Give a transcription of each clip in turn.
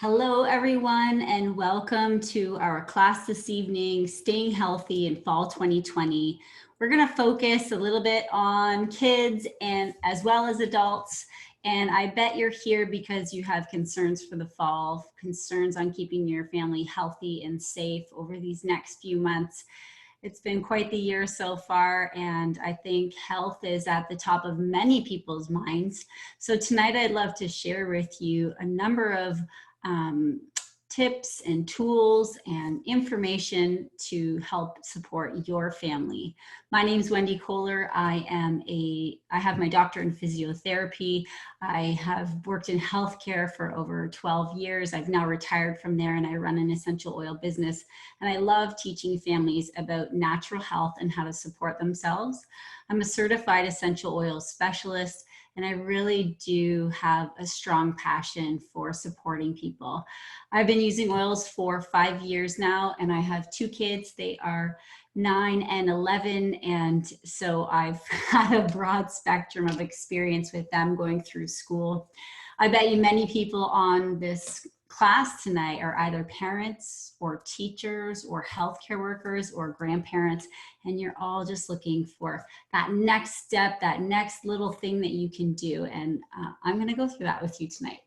Hello, everyone, and welcome to our class this evening, Staying Healthy in Fall 2020. We're going to focus a little bit on kids and as well as adults. And I bet you're here because you have concerns for the fall, concerns on keeping your family healthy and safe over these next few months. It's been quite the year so far, and I think health is at the top of many people's minds. So tonight I'd love to share with you a number of tips and tools and information to help support your family. My name is Wendi Kohler. I have my doctorate in physiotherapy. I have worked in healthcare for over 12 years. I've now retired from there and I run an essential oil business. And I love teaching families about natural health and how to support themselves. I'm a certified essential oil specialist, and I really do have a strong passion for supporting people. I've been using oils for 5 years now, and I have 2 kids. They are 9 and 11, and so I've had a broad spectrum of experience with them going through school. I bet you many people on this class tonight are either parents or teachers or healthcare workers or grandparents, and you're all just looking for that next step, that next little thing that you can do. And I'm going to go through that with you tonight.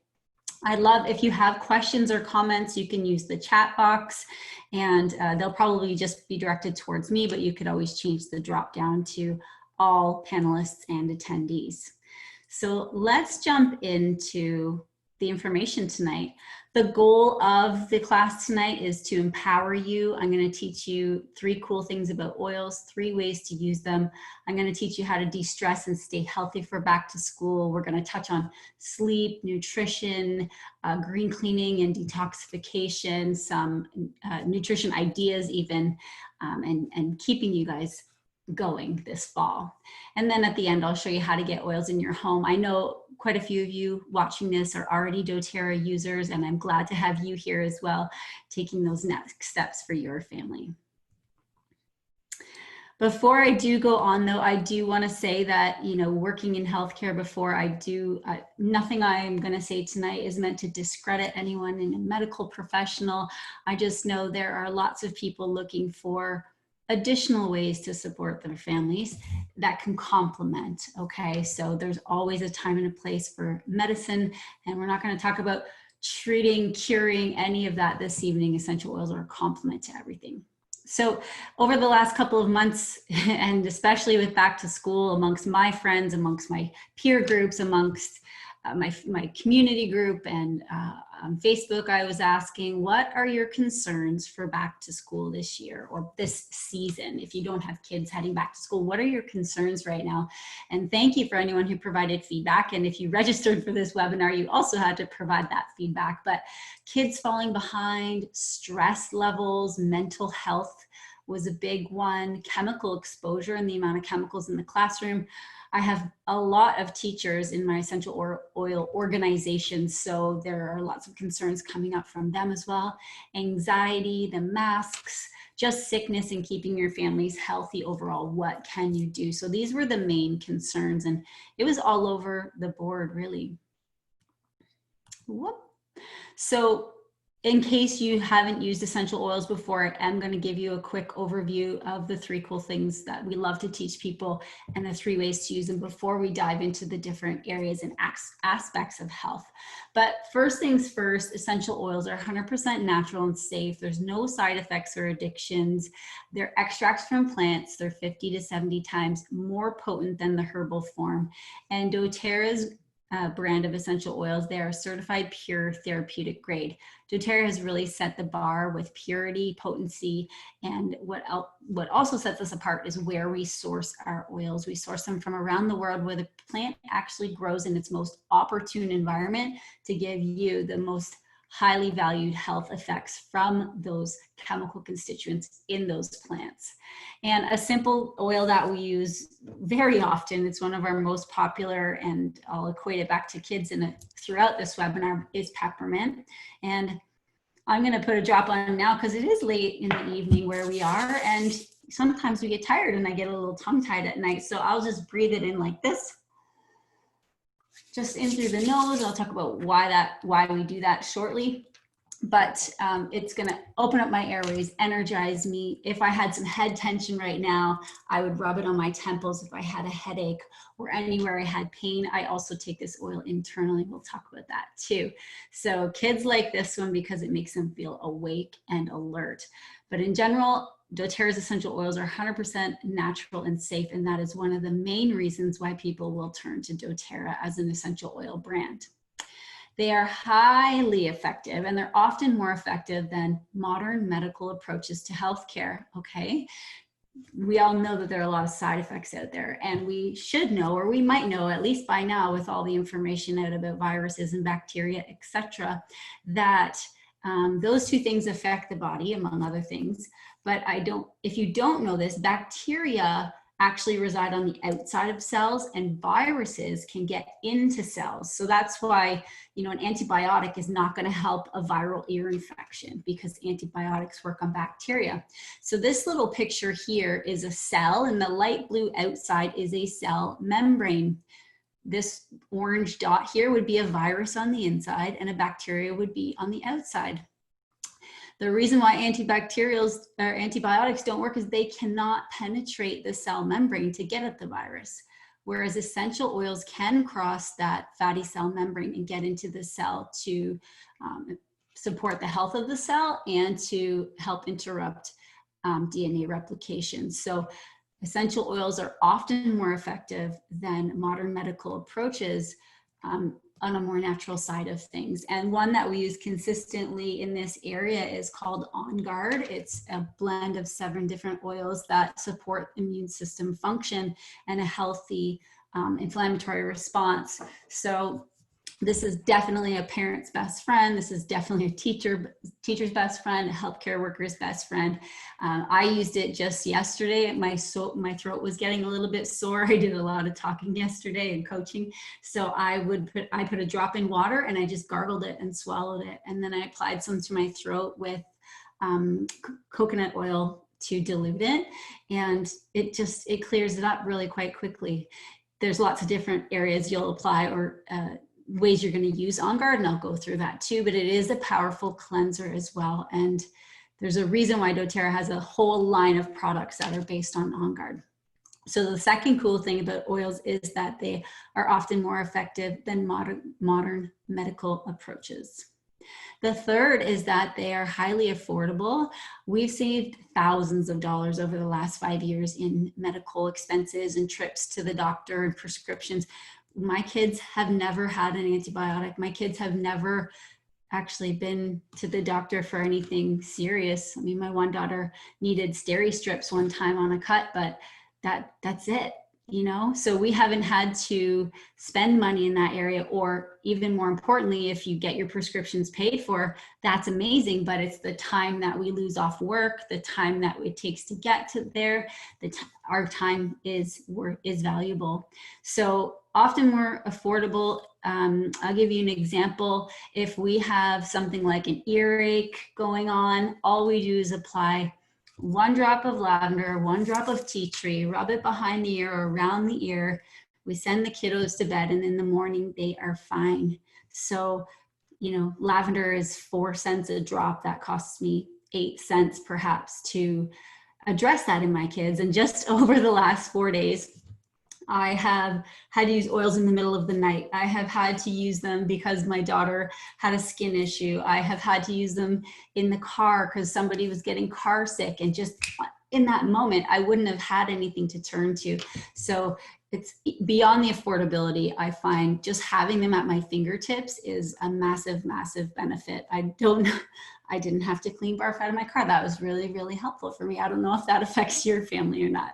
I'd love if you have questions or comments, you can use the chat box, and they'll probably just be directed towards me, but you could always change the drop down to all panelists and attendees. So let's jump into the information tonight. The goal of the class tonight is to empower you. I'm going to teach you 3 cool things about oils, 3 ways to use them. I'm going to teach you how to de-stress and stay healthy for back to school. We're going to touch on sleep, nutrition, green cleaning and detoxification, some nutrition ideas even, and keeping you guys going this fall. And then at the end, I'll show you how to get oils in your home. I know quite a few of you watching this are already doTERRA users, and I'm glad to have you here as well, taking those next steps for your family. Before I do go on though, I do want to say that, you know, working in healthcare before nothing I'm going to say tonight is meant to discredit anyone in a medical professional. I just know there are lots of people looking for additional ways to support their families that can complement, okay? So there's always a time and a place for medicine, and we're not going to talk about treating, curing, any of that this evening. Essential oils are a complement to everything. So over the last couple of months, and especially with back to school, amongst my friends, amongst my peer groups, amongst my community group and on Facebook, I was asking, what are your concerns for back to school this year or this season? If you don't have kids heading back to school, what are your concerns right now? And thank you for anyone who provided feedback. And if you registered for this webinar, you also had to provide that feedback. But kids falling behind, stress levels, mental health was a big one, chemical exposure and the amount of chemicals in the classroom. I have a lot of teachers in my essential oil organization, so there are lots of concerns coming up from them as well. Anxiety, the masks, just sickness and keeping your families healthy overall. What can you do? So these were the main concerns, and it was all over the board, really. Whoop. So in case you haven't used essential oils before, I'm going to give you a quick overview of the 3 cool things that we love to teach people and the 3 ways to use them before we dive into the different areas and aspects of health. But first things first, essential oils are 100% natural and safe. There's no side effects or addictions. They're extracts from plants. They're 50 to 70 times more potent than the herbal form. And doTERRA's brand of essential oils, they are certified pure therapeutic grade. doTERRA has really set the bar with purity, potency, and what also sets us apart is where we source our oils. We source them from around the world where the plant actually grows in its most opportune environment to give you the most highly valued health effects from those chemical constituents in those plants. And a simple oil that we use very often, it's one of our most popular, and I'll equate it back to kids throughout this webinar, is peppermint. And I'm going to put a drop on now because it is late in the evening where we are, and sometimes we get tired and I get a little tongue-tied at night. So I'll just breathe it in like this. Just in through the nose. I'll talk about why we do that shortly. but it's going to open up my airways, energize me. If I had some head tension right now, I would rub it on my temples. If I had a headache or anywhere I had pain, I also take this oil internally. We'll talk about that too. So kids like this one because it makes them feel awake and alert. But in general, doTERRA's essential oils are 100% natural and safe, and that is one of the main reasons why people will turn to doTERRA as an essential oil brand. They are highly effective, and they're often more effective than modern medical approaches to healthcare, okay? We all know that there are a lot of side effects out there, and we should know, or we might know at least by now with all the information out about viruses and bacteria, etc., that those two things affect the body, among other things. But if you don't know this, bacteria actually reside on the outside of cells, and viruses can get into cells. So that's why, you know, an antibiotic is not going to help a viral ear infection, because antibiotics work on bacteria. So this little picture here is a cell, and the light blue outside is a cell membrane. This orange dot here would be a virus on the inside, and a bacteria would be on the outside. The reason why antibacterials or antibiotics don't work is they cannot penetrate the cell membrane to get at the virus, whereas essential oils can cross that fatty cell membrane and get into the cell to support the health of the cell and to help interrupt DNA replication. So essential oils are often more effective than modern medical approaches on a more natural side of things. And one that we use consistently in this area is called On Guard. It's a blend of 7 different oils that support immune system function and a healthy inflammatory response. So this is definitely a parent's best friend. This is definitely a teacher's best friend, a healthcare worker's best friend. I used it just yesterday. My throat was getting a little bit sore. I did a lot of talking yesterday and coaching. So I put a drop in water and I just gargled it and swallowed it. And then I applied some to my throat with coconut oil to dilute it. And it clears it up really quite quickly. There's lots of different areas you'll apply or ways you're going to use On Guard, and I'll go through that too, but it is a powerful cleanser as well. And there's a reason why doTERRA has a whole line of products that are based on On Guard. So the second cool thing about oils is that they are often more effective than modern medical approaches. The third is that they are highly affordable. We've saved thousands of dollars over the last 5 years in medical expenses and trips to the doctor and prescriptions. My kids have never had an antibiotic. My kids have never actually been to the doctor for anything serious. I mean, my one daughter needed steri strips one time on a cut, but that's it, you know? So we haven't had to spend money in that area, or even more importantly, if you get your prescriptions paid for, that's amazing, but it's the time that we lose off work, the time that it takes to get to there, our time is valuable. So often more affordable. I'll give you an example. If we have something like an earache going on, all we do is apply 1 drop of lavender, 1 drop of tea tree, rub it behind the ear or around the ear. We send the kiddos to bed, and in the morning they are fine. So, you know, lavender is 4 cents a drop. That costs me 8 cents perhaps to address that in my kids. And just over the last 4 days, I have had to use oils in the middle of the night. I have had to use them because my daughter had a skin issue. I have had to use them in the car because somebody was getting car sick, and just in that moment, I wouldn't have had anything to turn to. So it's beyond the affordability. I find just having them at my fingertips is a massive, massive benefit. I didn't have to clean barf out of my car. That was really, really helpful for me. I don't know if that affects your family or not.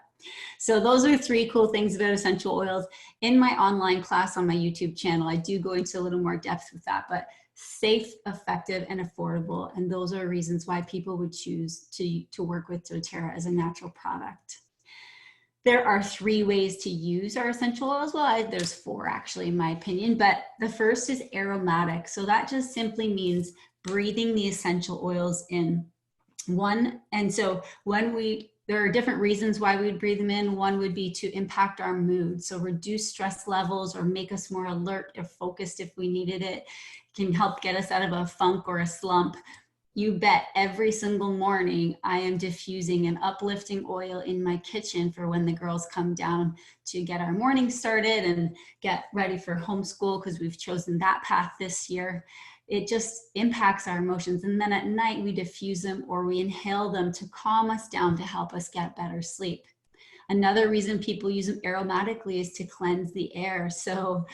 So those are 3 cool things about essential oils. In my online class on my YouTube channel, I do go into a little more depth with that, but safe, effective, and affordable. And those are reasons why people would choose to work with doTERRA as a natural product. There are 3 ways to use our essential oils. Well, there's 4 actually, in my opinion, but the first is aromatic. So that just simply means breathing the essential oils in. And so when we there are different reasons why we would breathe them in. One would be to impact our mood. So reduce stress levels or make us more alert or focused if we needed it. It can help get us out of a funk or a slump. You bet every single morning I am diffusing an uplifting oil in my kitchen for when the girls come down to get our morning started and get ready for homeschool, because we've chosen that path this year. It just impacts our emotions. And then at night we diffuse them or we inhale them to calm us down, to help us get better sleep. Another reason people use them aromatically is to cleanse the air. So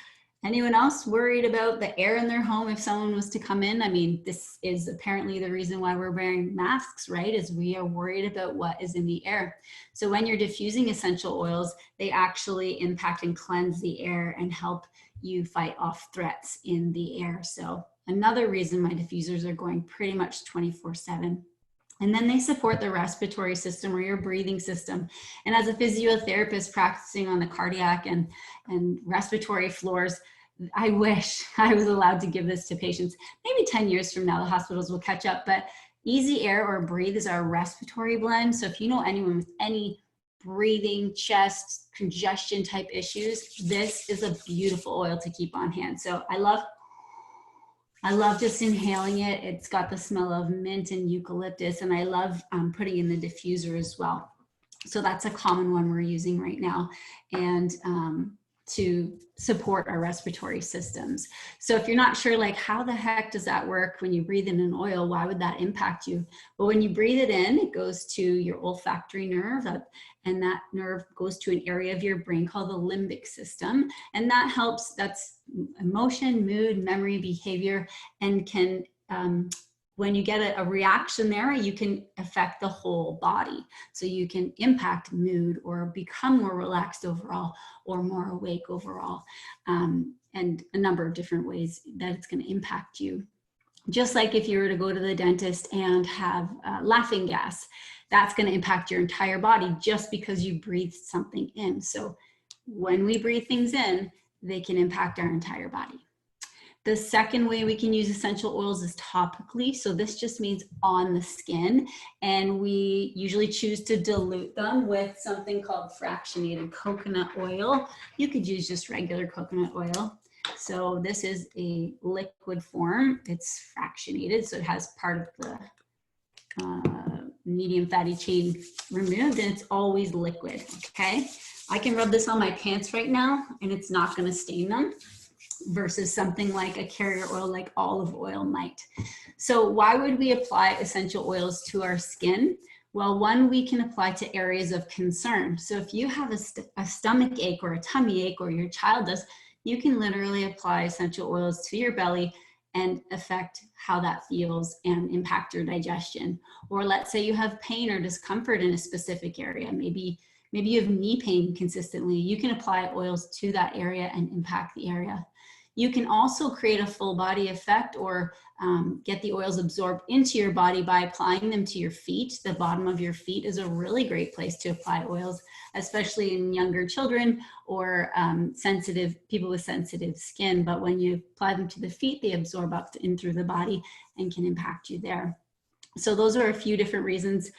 anyone else worried about the air in their home if someone was to come in? I mean, this is apparently the reason why we're wearing masks, right? Is we are worried about what is in the air. So when you're diffusing essential oils, they actually impact and cleanse the air and help you fight off threats in the air. So another reason my diffusers are going pretty much 24/7. And then they support the respiratory system or your breathing system. And as a physiotherapist practicing on the cardiac and respiratory floors, I wish I was allowed to give this to patients. Maybe 10 years from now, the hospitals will catch up, but Easy Air or Breathe is our respiratory blend. So if you know anyone with any breathing, chest, congestion type issues, this is a beautiful oil to keep on hand. So I love just inhaling it. It's got the smell of mint and eucalyptus, and I love putting in the diffuser as well. So that's a common one we're using right now, and to support our respiratory systems. So if you're not sure, like, how the heck does that work when you breathe in an oil? Why would that impact you? Well, when you breathe it in, it goes to your olfactory nerve, and that nerve goes to an area of your brain called the limbic system. And that helps, that's emotion, mood, memory, behavior, and can, when you get a reaction there, you can affect the whole body. So you can impact mood or become more relaxed overall or more awake overall, and a number of different ways that it's going to impact you. Just like if you were to go to the dentist and have laughing gas, that's going to impact your entire body just because you breathed something in. So when we breathe things in, they can impact our entire body. The second way we can use essential oils is topically. So this just means on the skin. And we usually choose to dilute them with something called fractionated coconut oil. You could use just regular coconut oil. So this is a liquid form. It's fractionated, so it has part of the medium fatty chain removed, and it's always liquid, okay? I can rub this on my pants right now, and it's not gonna stain them, versus something like a carrier oil like olive oil might. So why would we apply essential oils to our skin? Well, one, we can apply to areas of concern. So if you have a stomach ache or a tummy ache, or your child does, you can literally apply essential oils to your belly and affect how that feels and impact your digestion. Or let's say you have pain or discomfort in a specific area. Maybe you have knee pain consistently. You can apply oils to that area and impact the area. You can also create a full body effect, or get the oils absorbed into your body by applying them to your feet. The bottom of your feet is a really great place to apply oils, especially in younger children or people with sensitive skin. But when you apply them to the feet, they absorb up in through the body and can impact you there. So those are a few different reasons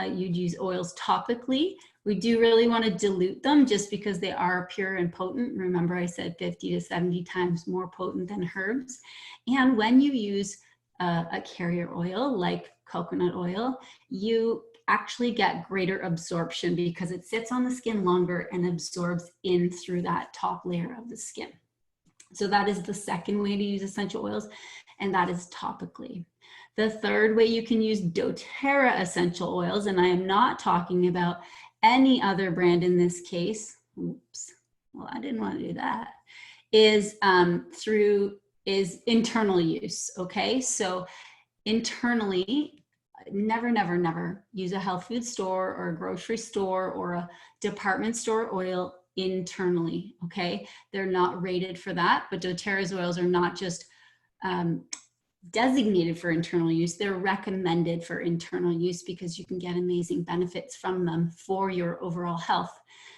you'd use oils topically. We do really want to dilute them just because they are pure and potent. Remember, I said 50 to 70 times more potent than herbs. And when you use a carrier oil like coconut oil, you actually get greater absorption because it sits on the skin longer and absorbs in through that top layer of the skin. So that is the second way to use essential oils, and that is topically. The third way you can use doTERRA essential oils, and I am not talking about any other brand in this case. Oops, well, I didn't want to do that. Is internal use, okay? So internally, never use a health food store or a grocery store or a department store oil internally, okay? They're not rated for that, but doTERRA's oils are not just designated for internal use, they're recommended for internal use because you can get amazing benefits from them for your overall health.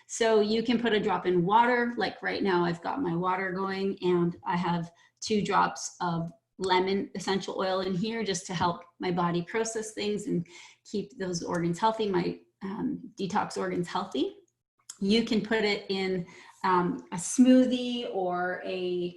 So you can put a drop in water, like right now I've got my water going and I have 2 drops of lemon essential oil in here just to help my body process things and keep those organs healthy. My detox organs healthy. You can put it in a smoothie or a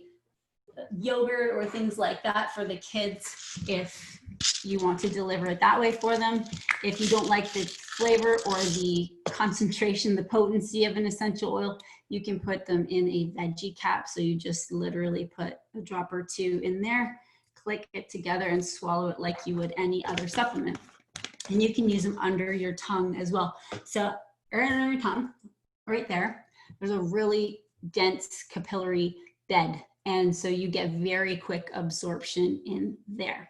yogurt or things like that for the kids if you want to deliver it that way for them. If you don't like the flavor or the concentration, the potency of an essential oil, you can put them in a veggie cap. So you just literally put a drop or two in there, click it together and swallow it like you would any other supplement. And you can use them under your tongue as well. So right under your tongue, right there, there's a really dense capillary bed. And so you get very quick absorption in there.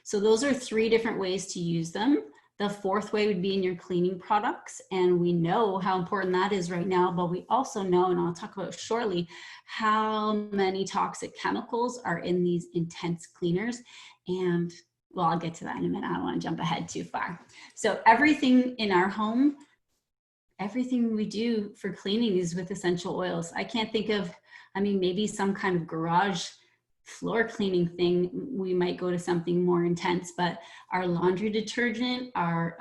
So those are 3 different ways to use them. The 4th way would be in your cleaning products. And we know how important that is right now, but we also know, and I'll talk about shortly, how many toxic chemicals are in these intense cleaners. And well, I'll get to that in a minute. I don't want to jump ahead too far. So everything in our home, everything we do for cleaning is with essential oils. I can't think of, I mean, maybe some kind of garage floor cleaning thing, we might go to something more intense, but our laundry detergent, our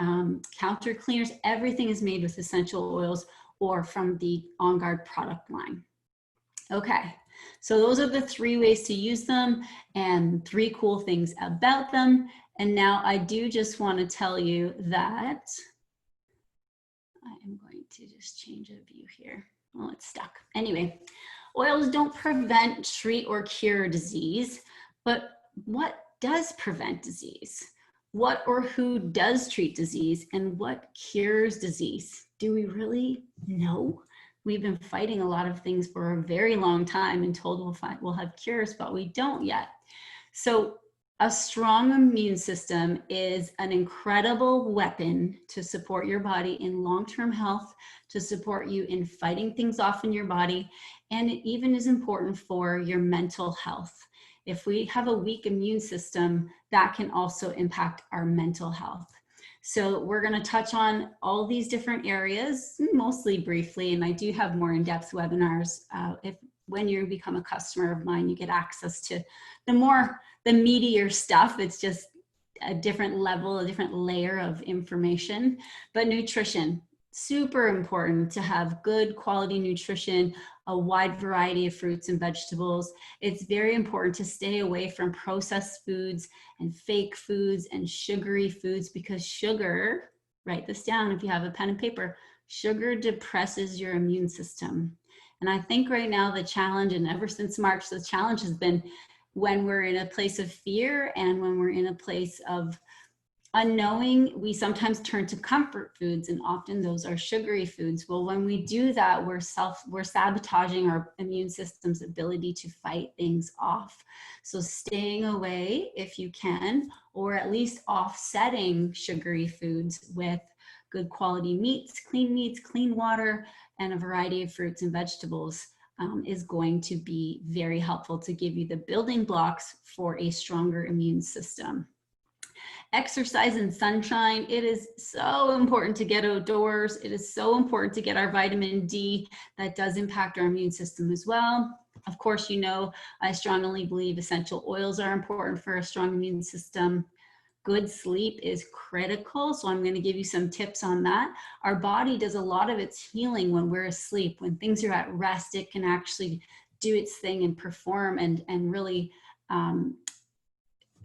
counter cleaners, everything is made with essential oils or from the On Guard product line. Okay, so those are the 3 ways to use them and 3 cool things about them. And now I do just want to tell you that I am going to just change a view here. Well, it's stuck. Anyway, oils don't prevent, treat, or cure disease, but what does prevent disease? What or who does treat disease, and what cures disease? Do we really know? We've been fighting a lot of things for a very long time and told we'll have cures, but we don't yet. So a strong immune system is an incredible weapon to support your body in long-term health, to support you in fighting things off in your body, and it even is important for your mental health. If we have a weak immune system, that can also impact our mental health. So we're going to touch on all these different areas, mostly briefly, and I do have more in-depth webinars. When you become a customer of mine, you get access to the meatier stuff. It's just a different level, a different layer of information. But nutrition, super important to have good quality nutrition, a wide variety of fruits and vegetables. It's very important to stay away from processed foods and fake foods and sugary foods, because sugar, write this down if you have a pen and paper, sugar depresses your immune system. And I think right now the challenge, and ever since March, the challenge has been when we're in a place of fear and when we're in a place of unknowing, we sometimes turn to comfort foods, and often those are sugary foods. Well, when we do that, we're sabotaging our immune system's ability to fight things off. So staying away if you can, or at least offsetting sugary foods with good quality meats, clean water, and a variety of fruits and vegetables is going to be very helpful to give you the building blocks for a stronger immune system. Exercise and sunshine. It is so important to get outdoors. It is so important to get our vitamin D. That does impact our immune system as well. Of course, you know, I strongly believe essential oils are important for a strong immune system. Good sleep is critical, so I'm going to give you some tips on that. Our body does a lot of its healing when we're asleep. When things are at rest, it can actually do its thing and perform and really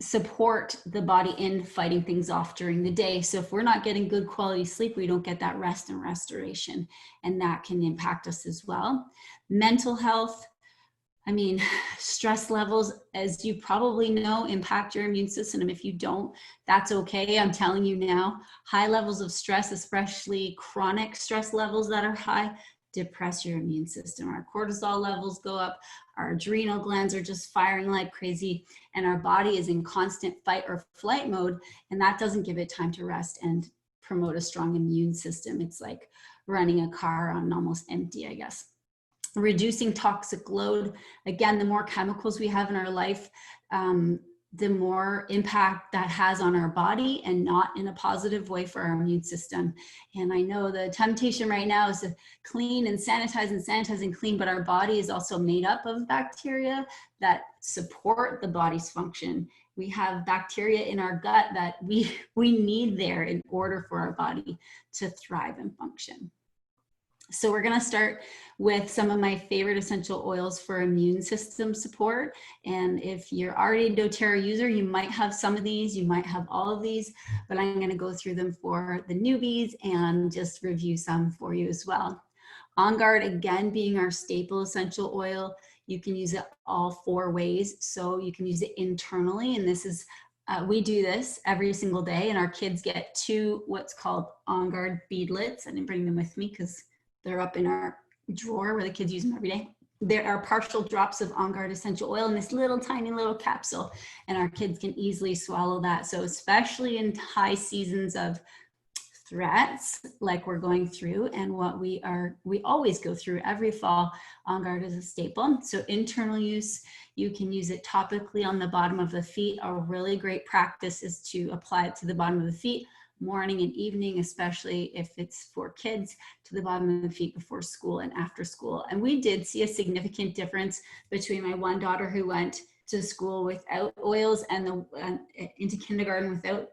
support the body in fighting things off during the day. So if we're not getting good quality sleep, we don't get that rest and restoration, and that can impact us as well. Mental health. I mean, stress levels, as you probably know, impact your immune system. And if you don't, that's okay. I'm telling you now, high levels of stress, especially chronic stress levels that are high, depress your immune system. Our cortisol levels go up, our adrenal glands are just firing like crazy, and our body is in constant fight or flight mode, and that doesn't give it time to rest and promote a strong immune system. It's like running a car on almost empty, I guess. Reducing toxic load. Again, the more chemicals we have in our life, the more impact that has on our body, and not in a positive way for our immune system. And I know the temptation right now is to clean and sanitize and clean, but our body is also made up of bacteria that support the body's function. We have bacteria in our gut that we need there in order for our body to thrive and function. So we're going to start with some of my favorite essential oils for immune system support. And if you're already a doTERRA user, you might have some of these, you might have all of these, but I'm going to go through them for the newbies and just review some for you as well. On Guard, again, being our staple essential oil, you can use it all 4 ways. So you can use it internally, and this is we do this every single day, and our kids get 2 what's called On Guard beadlets. I didn't bring them with me because they're up in our drawer where the kids use them every day. There are partial drops of On Guard essential oil in this little tiny little capsule, and our kids can easily swallow that. So especially in high seasons of threats like we're going through and what we always go through every fall, On Guard is a staple. So internal use, you can use it topically on the bottom of the feet. A really great practice is to apply it to the bottom of the feet morning and evening, especially if it's for kids, to the bottom of the feet before school and after school. And we did see a significant difference between my one daughter who went to school without oils and into kindergarten without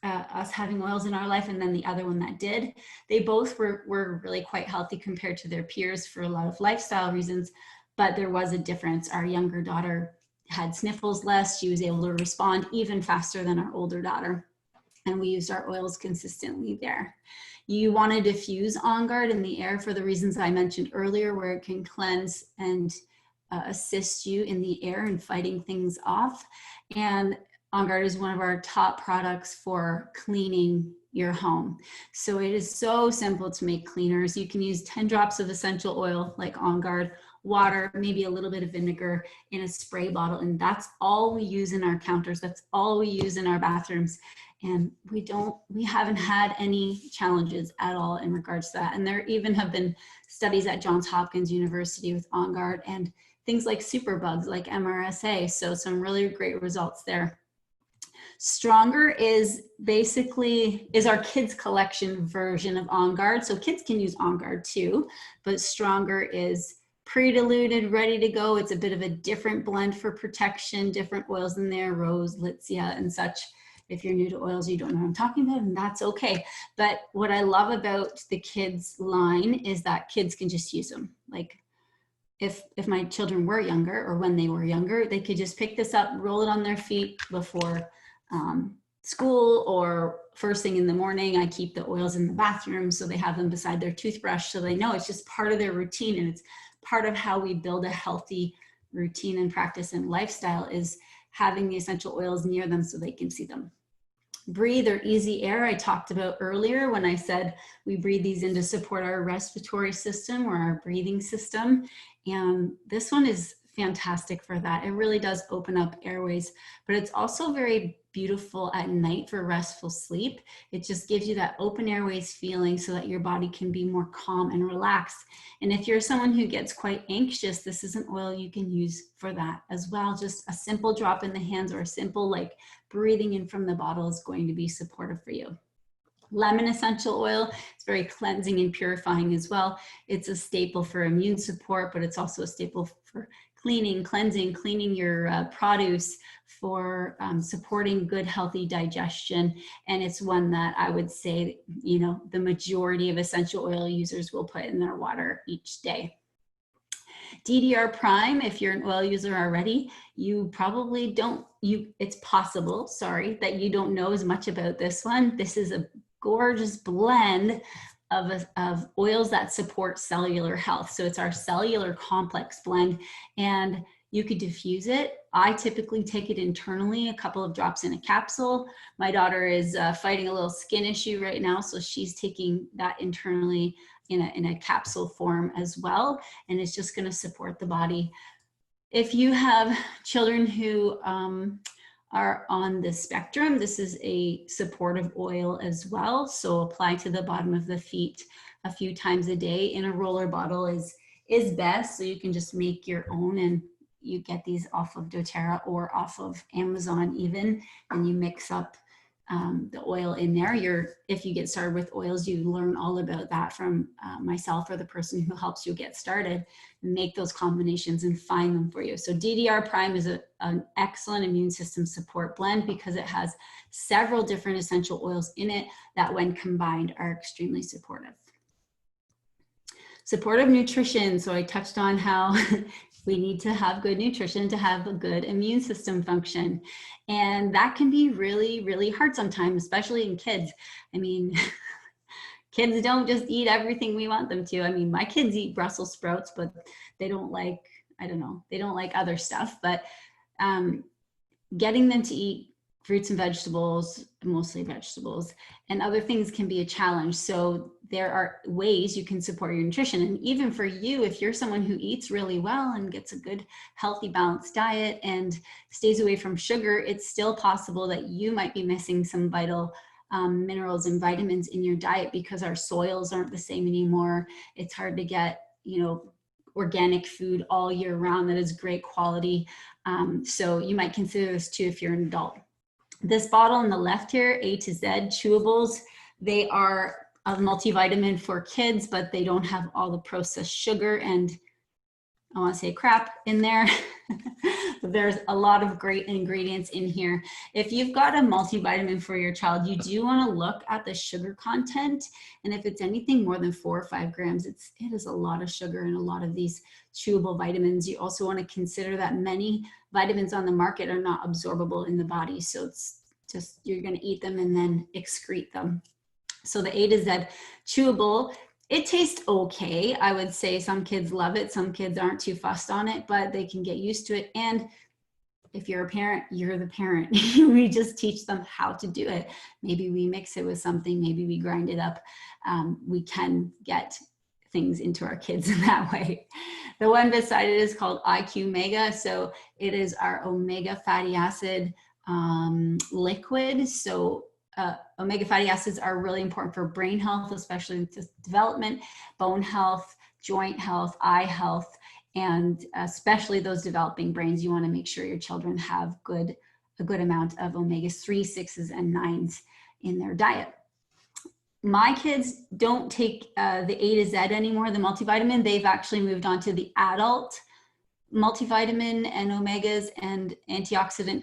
us having oils in our life, and then the other one that did. They both were really quite healthy compared to their peers for a lot of lifestyle reasons, but there was a difference. Our younger daughter had sniffles less. She was able to respond even faster than our older daughter, and we used our oils consistently there. You want to diffuse On Guard in the air for the reasons I mentioned earlier, where it can cleanse and assist you in the air and fighting things off. And On Guard is one of our top products for cleaning your home. So it is so simple to make cleaners. You can use 10 drops of essential oil like On Guard, water, maybe a little bit of vinegar in a spray bottle, and that's all we use in our counters. That's all we use in our bathrooms. And we haven't had any challenges at all in regards to that. And there even have been studies at Johns Hopkins University with On Guard and things like superbugs like MRSA. So some really great results there. Stronger is basically our kids collection version of On Guard. So kids can use On Guard too, but Stronger is pre-diluted, ready to go. It's a bit of a different blend for protection, different oils in there, rose, litsea, and such. If you're new to oils, you don't know what I'm talking about, and that's okay. But what I love about the kids line is that kids can just use them. Like if my children were younger, or when they were younger, they could just pick this up, roll it on their feet before school or first thing in the morning. I keep the oils in the bathroom so they have them beside their toothbrush, so they know it's just part of their routine, and it's part of how we build a healthy routine and practice and lifestyle, is having the essential oils near them so they can see them. Breathe or easy air, I talked about earlier when I said we breathe these in to support our respiratory system or our breathing system. And this one is fantastic for that. It really does open up airways, but it's also very beautiful at night for restful sleep. It just gives you that open airways feeling so that your body can be more calm and relaxed. And if you're someone who gets quite anxious, this is an oil you can use for that as well. Just a simple drop in the hands or a simple like breathing in from the bottle is going to be supportive for you. Lemon essential oil, it's very cleansing and purifying as well. It's a staple for immune support, but it's also a staple for cleaning, cleansing, cleaning your produce, for supporting good, healthy digestion. And it's one that I would say, you know, the majority of essential oil users will put in their water each day. DDR Prime, if you're an oil user already, you probably don't, it's possible, sorry, that you don't know as much about this one. This is a gorgeous blend of oils that support cellular health. So it's our cellular complex blend, and you could diffuse it. I typically take it internally, a couple of drops in a capsule. My daughter is fighting a little skin issue right now, so she's taking that internally in a capsule form as well, and it's just going to support the body. If you have children who are on the spectrum, this is a supportive oil as well. So apply to the bottom of the feet a few times a day. In a roller bottle is best, so you can just make your own, and you get these off of doTERRA or off of Amazon even, and you mix up the oil in there. If you get started with oils, you learn all about that from myself or the person who helps you get started, make those combinations and find them for you. So DDR Prime is an excellent immune system support blend because it has several different essential oils in it that when combined are extremely supportive. Supportive nutrition. So I touched on how we need to have good nutrition to have a good immune system function. And that can be really, really hard sometimes, especially in kids. I mean, kids don't just eat everything we want them to. I mean, my kids eat Brussels sprouts, but they don't like, I don't know, they don't like other stuff. But getting them to eat fruits and vegetables, mostly vegetables, and other things can be a challenge. So there are ways you can support your nutrition. And even for you, if you're someone who eats really well and gets a good, healthy, balanced diet and stays away from sugar, it's still possible that you might be missing some vital minerals and vitamins in your diet because our soils aren't the same anymore. It's hard to get, organic food all year round that is great quality. So you might consider this too if you're an adult. This bottle on the left here, A to Z chewables, they are a multivitamin for kids, but they don't have all the processed sugar and I want to say crap in there. There's a lot of great ingredients in here. If you've got a multivitamin for your child, you do want to look at the sugar content. And if it's anything more than 4 or 5 grams, it is a lot of sugar in a lot of these chewable vitamins. You also want to consider that many vitamins on the market are not absorbable in the body. So it's just, you're going to eat them and then excrete them. So the A to Z chewable, it tastes okay. I would say some kids love it. Some kids aren't too fussed on it, but they can get used to it. And if you're a parent, you're the parent. We just teach them how to do it. Maybe we mix it with something. Maybe we grind it up. We can get things into our kids in that way. The one beside it is called IQ Mega. So it is our omega fatty acid liquid. So omega fatty acids are really important for brain health, especially development, bone health, joint health, eye health, and especially those developing brains. You want to make sure your children have a good amount of omega-3, 6s, and 9s in their diet. My kids don't take the A to Z anymore, the multivitamin. They've actually moved on to the adult multivitamin and omegas and antioxidant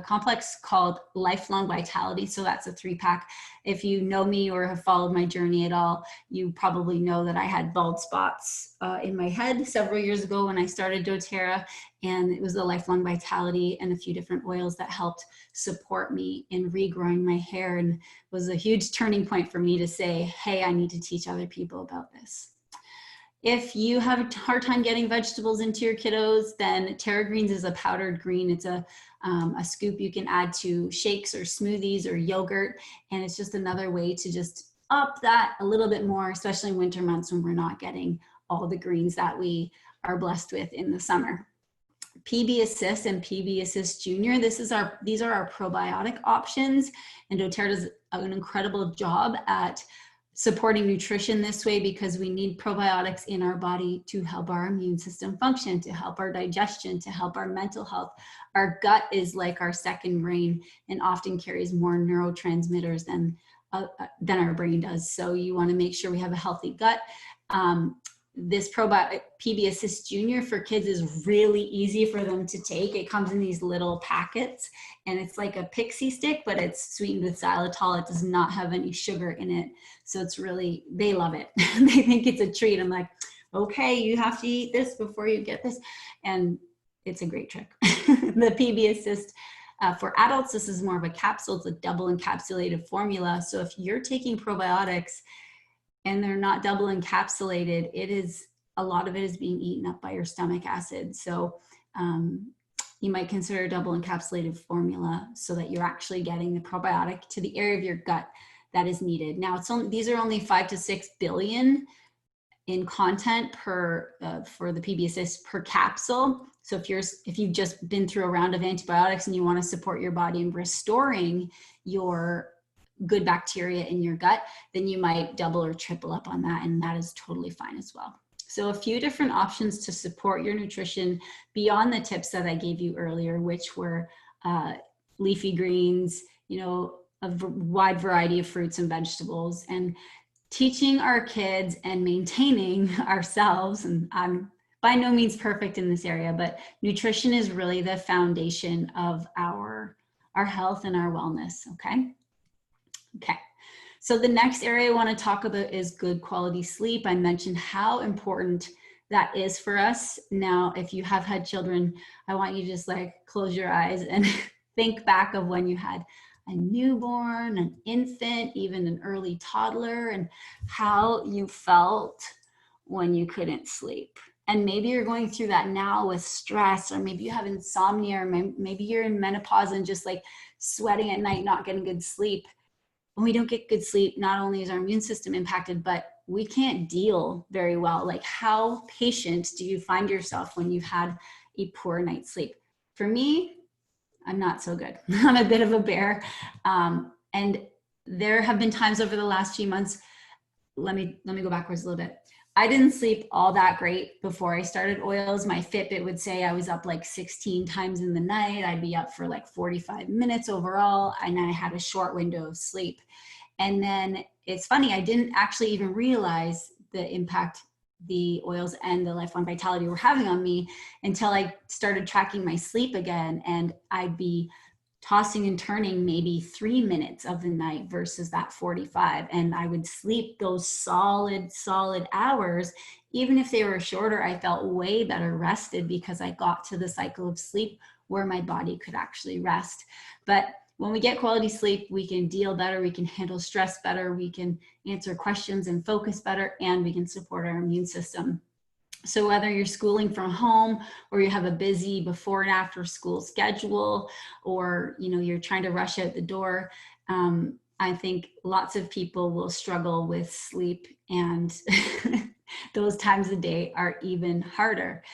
complex called Lifelong Vitality. So that's a 3-pack. If you know me or have followed my journey at all, you probably know that I had bald spots in my head several years ago when I started doTERRA, and it was the Lifelong Vitality and a few different oils that helped support me in regrowing my hair, and was a huge turning point for me to say, hey, I need to teach other people about this. If you have a hard time getting vegetables into your kiddos, then Terra Greens is a powdered green. It's a scoop you can add to shakes or smoothies or yogurt. And it's just another way to just up that a little bit more, especially in winter months when we're not getting all the greens that we are blessed with in the summer. PB Assist and PB Assist Junior, these are our probiotic options. And doTERRA does an incredible job at supporting nutrition this way because we need probiotics in our body to help our immune system function, to help our digestion, to help our mental health. Our gut is like our second brain and often carries more neurotransmitters than our brain does. So you want to make sure we have a healthy gut. This probiotic PB Assist Junior for kids is really easy for them to take. It comes in these little packets and it's like a pixie stick, but it's sweetened with xylitol. It does not have any sugar in it. So it's really, they love it. They think it's a treat. I'm like, okay, you have to eat this before you get this. And it's a great trick. The PB Assist for adults, this is more of a capsule. It's a double encapsulated formula. So if you're taking probiotics and they're not double encapsulated, a lot of it is being eaten up by your stomach acid. So you might consider a double encapsulated formula so that you're actually getting the probiotic to the area of your gut that is needed. Now, these are only 5 to 6 billion in content for the PB Assist per capsule. So if you've just been through a round of antibiotics and you want to support your body in restoring your good bacteria in your gut, then you might double or triple up on that, and that is totally fine as well. So a few different options to support your nutrition beyond the tips that I gave you earlier, which were leafy greens, wide variety of fruits and vegetables, and teaching our kids and maintaining ourselves. And I'm by no means perfect in this area, but nutrition is really the foundation of our health and our wellness. Okay. So the next area I want to talk about is good quality sleep. I mentioned how important that is for us. Now, if you have had children, I want you to just like close your eyes and think back of when you had a newborn, an infant, even an early toddler, and how you felt when you couldn't sleep. And maybe you're going through that now with stress, or maybe you have insomnia, or maybe you're in menopause and just like sweating at night, not getting good sleep. When we don't get good sleep, not only is our immune system impacted, but we can't deal very well. Like, how patient do you find yourself when you've had a poor night's sleep? For me, I'm not so good. I'm a bit of a bear. And there have been times over the last few months, let me go backwards a little bit. I didn't sleep all that great before I started oils. My Fitbit would say I was up like 16 times in the night. I'd be up for like 45 minutes overall, and I had a short window of sleep. And then it's funny, I didn't actually even realize the impact the oils and the Life One Vitality were having on me until I started tracking my sleep again. And I'd be tossing and turning maybe 3 minutes of the night versus that 45. And I would sleep those solid hours. Even if they were shorter, I felt way better rested because I got to the cycle of sleep where my body could actually rest. But when we get quality sleep, we can deal better, we can handle stress better, we can answer questions and focus better, and we can support our immune system. So whether you're schooling from home, or you have a busy before and after school schedule, or you're trying to rush out the door, I think lots of people will struggle with sleep, and those times of day are even harder.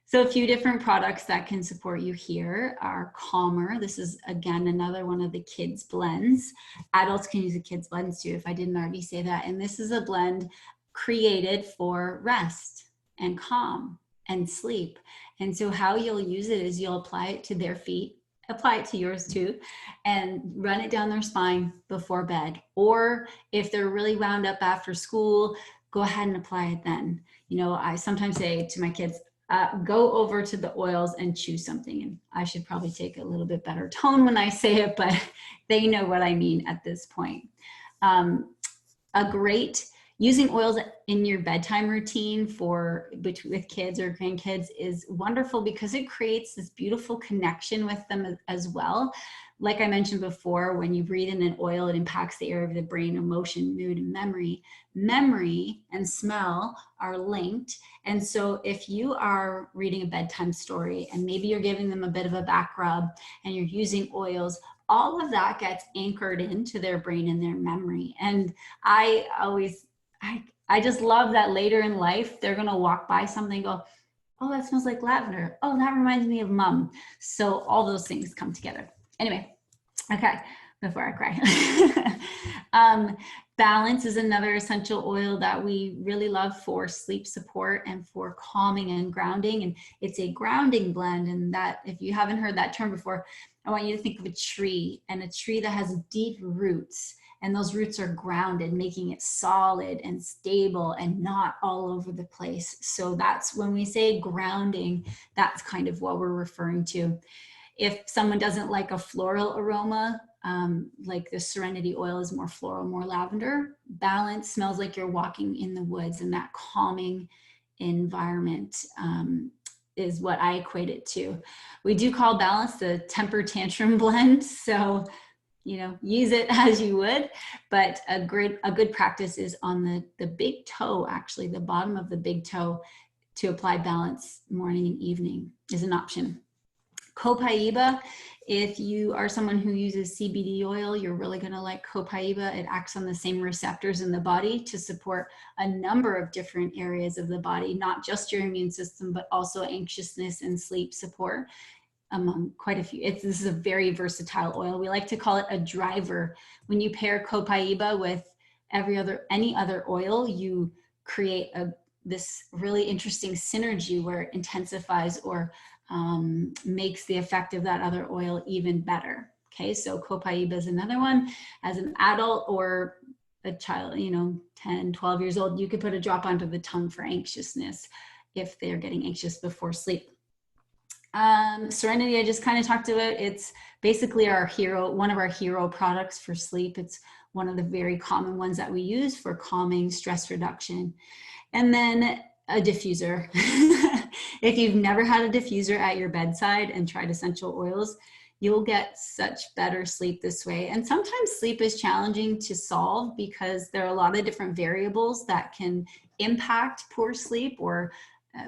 So a few different products that can support you here are Calmer. This is, again, another one of the kids blends. Adults can use the kids blends too, if I didn't already say that. And this is a blend created for rest and calm and sleep. And so how you'll use it is you'll apply it to their feet, apply it to yours too, and run it down their spine before bed. Or if they're really wound up after school, go ahead and apply it then. I sometimes say to my kids, go over to the oils and choose something. And I should probably take a little bit better tone when I say it, but they know what I mean at this point. Using oils in your bedtime routine with kids or grandkids is wonderful because it creates this beautiful connection with them as well. Like I mentioned before, when you breathe in an oil, it impacts the area of the brain, emotion, mood, and memory. Memory and smell are linked. And so if you are reading a bedtime story and maybe you're giving them a bit of a back rub and you're using oils, all of that gets anchored into their brain and their memory. And I just love that later in life, they're going to walk by something and go, oh, that smells like lavender. Oh, that reminds me of mom. So all those things come together. Anyway, okay, before I cry. Balance is another essential oil that we really love for sleep support and for calming and grounding. And it's a grounding blend. And that, if you haven't heard that term before, I want you to think of a tree, and a tree that has deep roots. And those roots are grounded, making it solid and stable and not all over the place. So that's when we say grounding, that's kind of what we're referring to. If someone doesn't like a floral aroma, like the Serenity oil is more floral, more lavender, Balance smells like you're walking in the woods, and that calming environment is what I equate it to. We do call Balance the temper tantrum blend. So use it as you would, but a good practice is on the big toe, actually, the bottom of the big toe, to apply Balance morning and evening is an option. Copaiba, if you are someone who uses CBD oil, you're really going to like Copaiba. It acts on the same receptors in the body to support a number of different areas of the body, not just your immune system, but also anxiousness and sleep support. Among quite a few. This is a very versatile oil. We like to call it a driver. When you pair Copaiba with any other oil, you create this really interesting synergy where it intensifies or makes the effect of that other oil even better. Okay, so copaiba is another one. As an adult or a child, 10, 12 years old, you could put a drop onto the tongue for anxiousness if they're getting anxious before sleep. Serenity, I just kind of talked about. It's basically one of our hero products for sleep. It's one of the very common ones that we use for calming, stress reduction. And then a diffuser. If you've never had a diffuser at your bedside and tried essential oils, you'll get such better sleep this way. And sometimes sleep is challenging to solve because there are a lot of different variables that can impact poor sleep or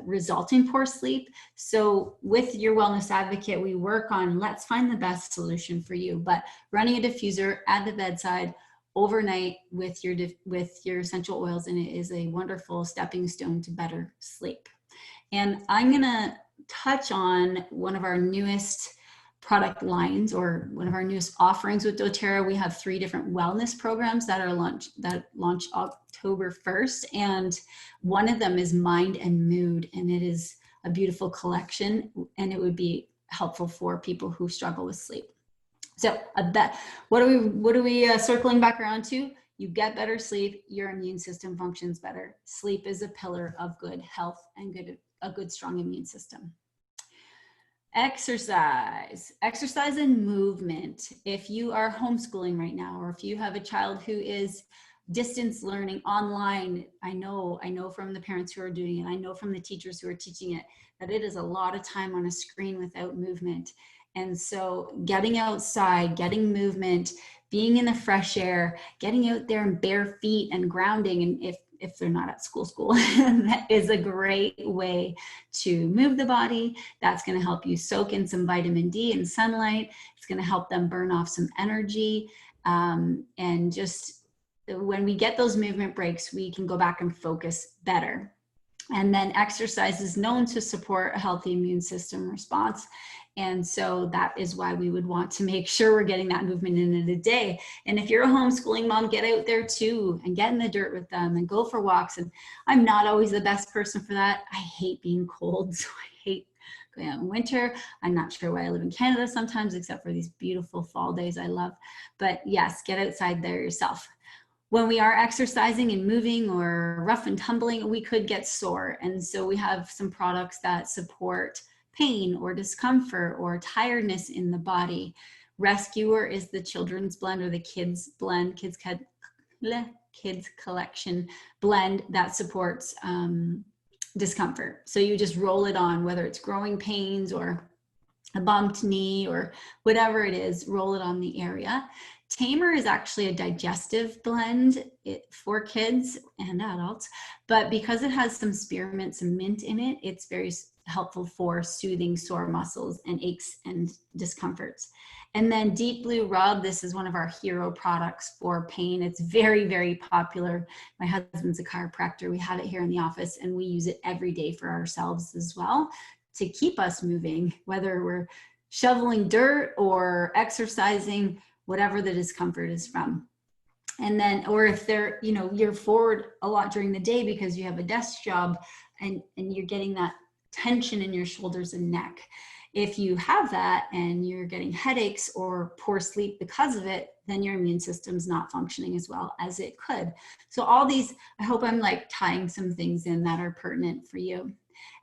result in poor sleep. So with your wellness advocate, we work on, let's find the best solution for you. But running a diffuser at the bedside overnight with your essential oils, and it is a wonderful stepping stone to better sleep. And I'm gonna touch on one of our newest product lines, or one of our newest offerings with doTERRA. We have 3 different wellness programs that launch October 1st. And one of them is Mind and Mood. And it is a beautiful collection, and it would be helpful for people who struggle with sleep. So what are we circling back around to? You get better sleep, your immune system functions better. Sleep is a pillar of good health and a good, strong immune system. Exercise and movement. If you are homeschooling right now, or if you have a child who is distance learning online, I know from the parents who are doing it, I know from the teachers who are teaching it, that it is a lot of time on a screen without movement. And so getting outside, getting movement, being in the fresh air, getting out there in bare feet and grounding, and if they're not at school, that is a great way to move the body. That's going to help you soak in some vitamin D and sunlight. It's going to help them burn off some energy. And just when we get those movement breaks, we can go back and focus better. And then exercise is known to support a healthy immune system response. And so that is why we would want to make sure we're getting that movement in a day. And if you're a homeschooling mom, get out there too and get in the dirt with them and go for walks. And I'm not always the best person for that. I hate being cold. So I hate going out in winter. I'm not sure why I live in Canada sometimes, except for these beautiful fall days I love. But yes, get outside there yourself. When we are exercising and moving or rough and tumbling, we could get sore. And so we have some products that support pain or discomfort or tiredness in the body. Rescuer is the children's blend, or the kids blend, kids collection blend that supports discomfort. So you just roll it on, whether it's growing pains or a bumped knee or whatever it is, roll it on the area. Tamer is actually a digestive blend for kids and adults, but because it has some spearmint, some mint in it, it's very helpful for soothing sore muscles and aches and discomforts. And then Deep Blue Rub, this is one of our hero products for pain. It's very, very popular. My husband's a chiropractor. We have it here in the office, and we use it every day for ourselves as well to keep us moving, whether we're shoveling dirt or exercising, whatever the discomfort is from. And then, or if they're, you're forward a lot during the day because you have a desk job and you're getting that tension in your shoulders and neck. If you have that and you're getting headaches or poor sleep because of it, then your immune system's not functioning as well as it could. So all these, I hope I'm tying some things in that are pertinent for you.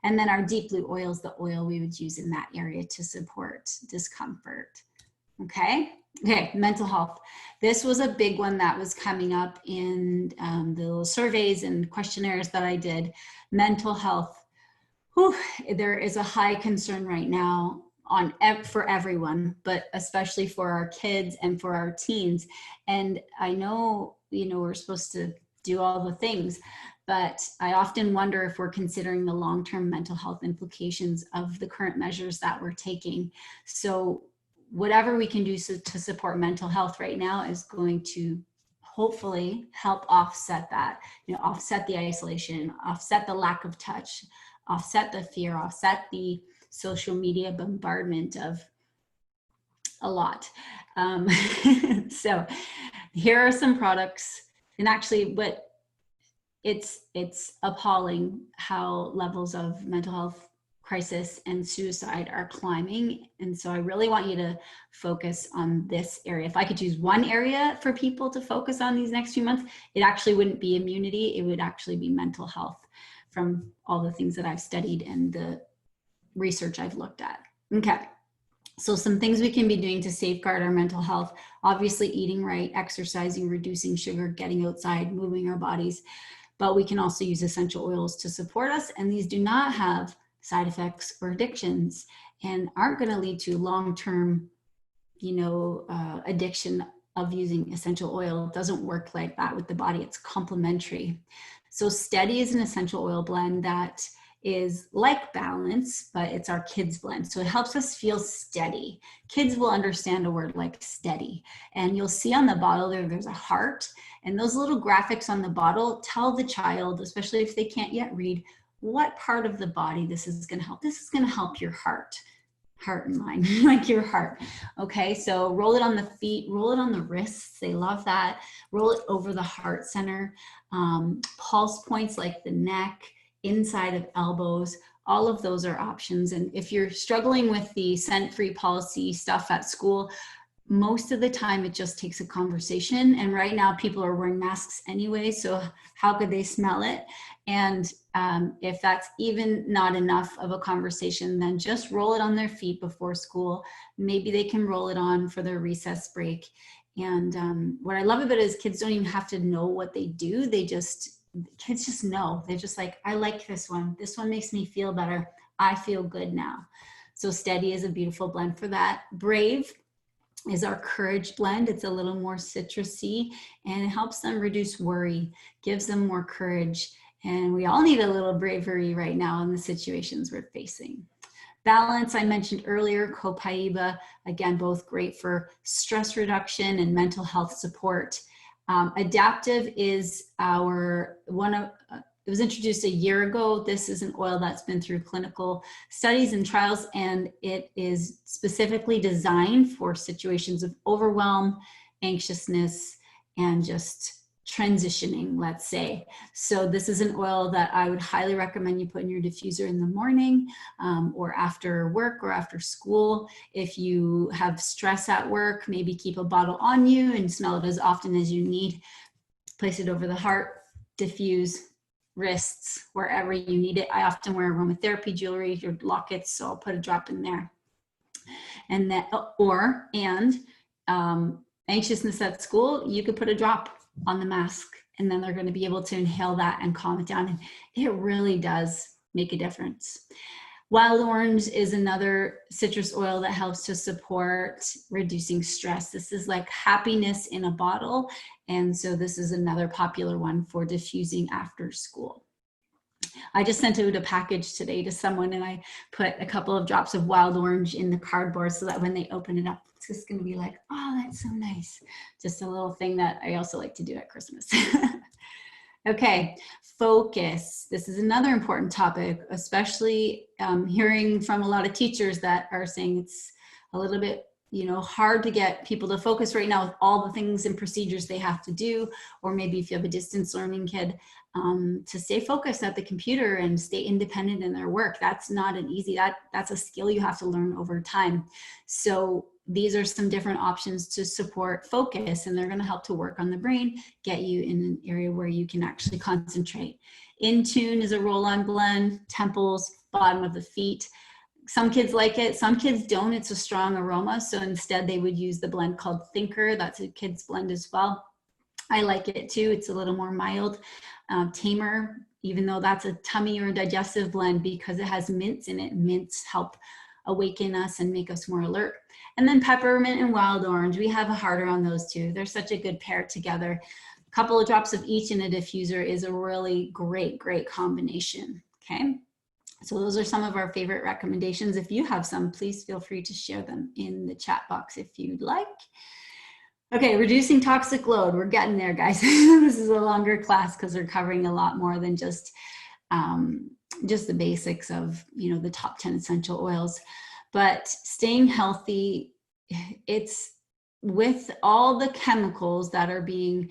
And then our Deep Blue oil is the oil we would use in that area to support discomfort. Okay, mental health. This was a big one that was coming up in the little surveys and questionnaires that I did. Mental health. There is a high concern right now for everyone, but especially for our kids and for our teens. And I know, we're supposed to do all the things, but I often wonder if we're considering the long-term mental health implications of the current measures that we're taking. So whatever we can do to support mental health right now is going to hopefully help offset that, offset the isolation, offset the lack of touch, offset the fear, offset the social media bombardment of a lot. So here are some products, and actually it's appalling how levels of mental health crisis and suicide are climbing. And so I really want you to focus on this area. If I could choose one area for people to focus on these next few months, it actually wouldn't be immunity. It would actually be mental health from all the things that I've studied and the research I've looked at. Okay. So some things we can be doing to safeguard our mental health, obviously eating right, exercising, reducing sugar, getting outside, moving our bodies, but we can also use essential oils to support us. And these do not have side effects or addictions and aren't going to lead to long-term, addiction of using essential oil. It doesn't work like that with the body. It's complementary. So Steady is an essential oil blend that is like Balance, but it's our kids blend. So it helps us feel steady. Kids will understand a word like steady. And you'll see on the bottle there's a heart, and those little graphics on the bottle tell the child, especially if they can't yet read, what part of the body this is going to help. This is going to help your heart and mind, like your heart. Okay, so roll it on the feet, roll it on the wrists. They love that. Roll it over the heart center. Pulse points like the neck, inside of elbows, all of those are options. And if you're struggling with the scent-free policy stuff at school, most of the time it just takes a conversation. And right now people are wearing masks anyway, so how could they smell it? And if that's even not enough of a conversation, then just roll it on their feet before school. Maybe they can roll it on for their recess break. And what I love about it is kids don't even have to know what they do. Kids just know. They're just like, I like this one. This one makes me feel better. I feel good now. So Steady is a beautiful blend for that. Brave is our courage blend. It's a little more citrusy and it helps them reduce worry, gives them more courage. And we all need a little bravery right now in the situations we're facing. Balance, I mentioned earlier, Copaiba, again, both great for stress reduction and mental health support. Adaptive is it was introduced a year ago. This is an oil that's been through clinical studies and trials, and it is specifically designed for situations of overwhelm, anxiousness, and just transitioning, let's say. So this is an oil that I would highly recommend you put in your diffuser in the morning or after work or after school. If you have stress at work, maybe keep a bottle on you and smell it as often as you need. Place it over the heart, diffuse, wrists, wherever you need it. I often wear aromatherapy jewelry or lockets, so I'll put a drop in there. And anxiousness at school, you could put a drop on the mask, and then they're going to be able to inhale that and calm it down. And it really does make a difference. Wild orange is another citrus oil that helps to support reducing stress. This is like happiness in a bottle. And so this is another popular one for diffusing after school. I just sent out a package today to someone, and I put a couple of drops of wild orange in the cardboard so that when they open it up, it's just going to be like, oh, that's so nice. Just a little thing that I also like to do at Christmas. Okay, focus. This is another important topic, especially hearing from a lot of teachers that are saying it's a little bit hard to get people to focus right now with all the things and procedures they have to do, or maybe if you have a distance learning kid, to stay focused at the computer and stay independent in their work. That's not an easy, that's a skill you have to learn over time. So these are some different options to support focus, and they're going to help to work on the brain, get you in an area where you can actually concentrate. In Tune is a roll-on blend, temples, bottom of the feet. Some kids like it, some kids don't. It's a strong aroma, so instead they would use the blend called Thinker. That's a kid's blend as well. I like it too. It's a little more mild. Tamer, even though that's a tummy or digestive blend, because it has mints in it. Mints help awaken us and make us more alert. And then peppermint and wild orange, we have a hearter on those two. They're such a good pair together. A couple of drops of each in a diffuser is a really great combination, okay? So those are some of our favorite recommendations. If you have some, please feel free to share them in the chat box if you'd like. Okay, reducing toxic load. We're getting there, guys. This is a longer class because we're covering a lot more than just the basics of, the top 10 essential oils. But staying healthy, it's with all the chemicals that are being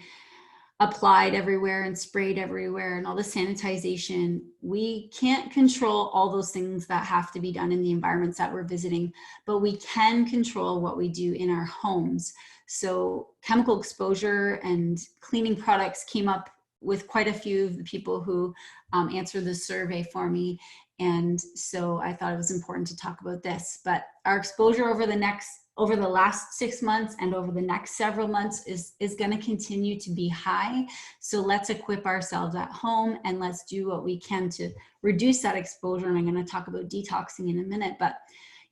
applied everywhere and sprayed everywhere and all the sanitization. We can't control all those things that have to be done in the environments that we're visiting, but we can control what we do in our homes. So chemical exposure and cleaning products came up with quite a few of the people who answered the survey for me. And so I thought it was important to talk about this. But our exposure over the last 6 months and over the next several months is going to continue to be high. So let's equip ourselves at home and let's do what we can to reduce that exposure. And I'm going to talk about detoxing in a minute, but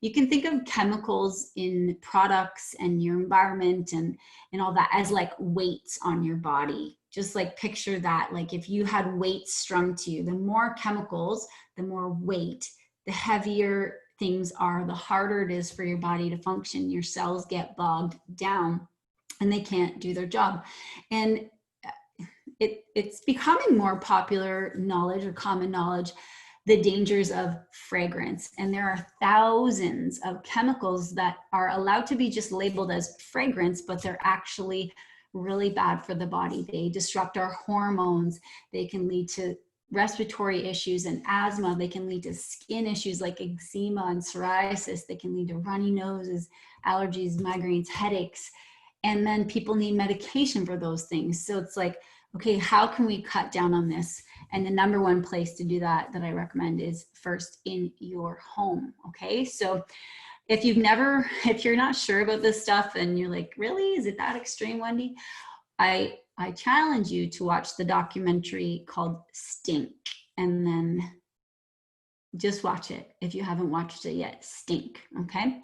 you can think of chemicals in products and your environment and all that as like weights on your body. Just like picture that, like if you had weights strung to you, the more chemicals, the more weight, the heavier things are, the harder it is for your body to function. Your cells get bogged down and they can't do their job. And it's becoming more popular knowledge or common knowledge, the dangers of fragrance. And there are thousands of chemicals that are allowed to be just labeled as fragrance, but they're actually really bad for the body. They disrupt our hormones. They can lead to respiratory issues and asthma. They can lead to skin issues like eczema and psoriasis. They can lead to runny noses, allergies, migraines, headaches. And then people need medication for those things. So it's like, okay, how can we cut down on this? And the number one place to do that I recommend is first in your home. Okay, so if you're not sure about this stuff and you're like, really, is it that extreme, Wendy? I challenge you to watch the documentary called Stink, and then just watch it if you haven't watched it yet. Stink, okay?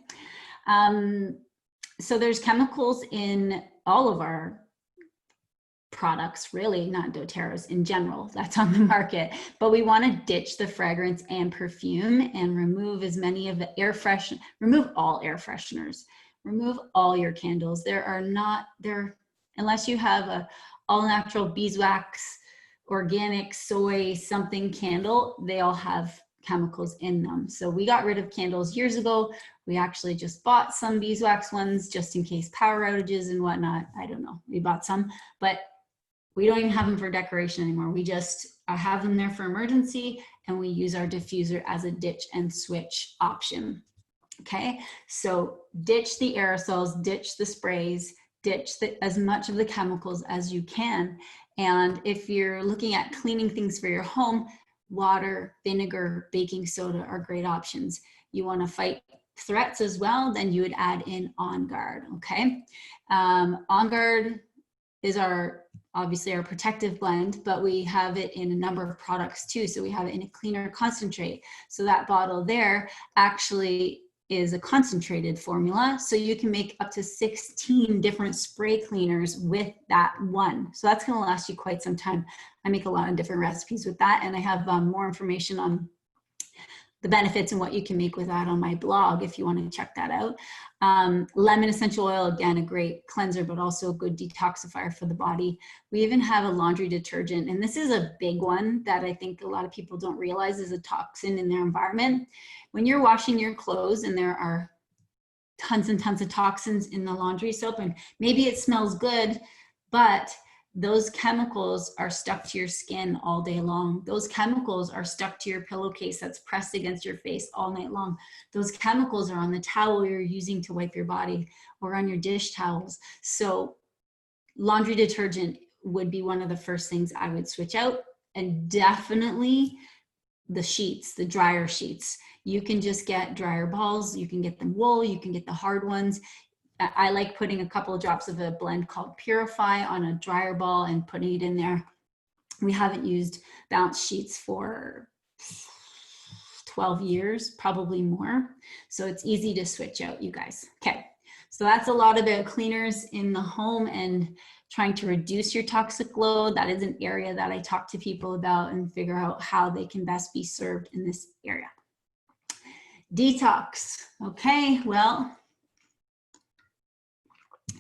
So there's chemicals in all of our products, really, not doterras in general, that's on the market, but we want to ditch the fragrance and perfume and remove as many of the remove all air fresheners, remove all your candles. There are not there, unless you have a all natural beeswax, organic soy something candle, they all have chemicals in them. So we got rid of candles years ago. We actually just bought some beeswax ones just in case power outages and whatnot. I don't know, we bought some, but we don't even have them for decoration anymore. We just have them there for emergency, and we use our diffuser as a ditch and switch option. Okay, so ditch the aerosols, ditch the sprays, ditch as much of the chemicals as you can. And if you're looking at cleaning things for your home, water, vinegar, baking soda are great options. You want to fight threats as well, then you would add in On Guard. Okay, On Guard is obviously our protective blend, but we have it in a number of products too. So we have it in a cleaner concentrate. So that bottle there actually is a concentrated formula. So you can make up to 16 different spray cleaners with that one. So that's going to last you quite some time. I make a lot of different recipes with that, and I have more information on the benefits and what you can make with that on my blog if you want to check that out. Lemon essential oil, again, a great cleanser, but also a good detoxifier for the body. We even have a laundry detergent, and this is a big one that I think a lot of people don't realize is a toxin in their environment. When you're washing your clothes and there are tons and tons of toxins in the laundry soap, and maybe it smells good, but those chemicals are stuck to your skin all day long. Those chemicals are stuck to your pillowcase that's pressed against your face all night long. Those chemicals are on the towel you're using to wipe your body or on your dish towels. So laundry detergent would be one of the first things I would switch out, and definitely the sheets, the dryer sheets. You can just get dryer balls. You can get them wool. You can get the hard ones. I like putting a couple of drops of a blend called Purify on a dryer ball and putting it in there. We haven't used bounce sheets for 12 years, probably more. So it's easy to switch out, you guys. Okay, so that's a lot about cleaners in the home and trying to reduce your toxic load. That is an area that I talk to people about and figure out how they can best be served in this area. Detox. Okay, well,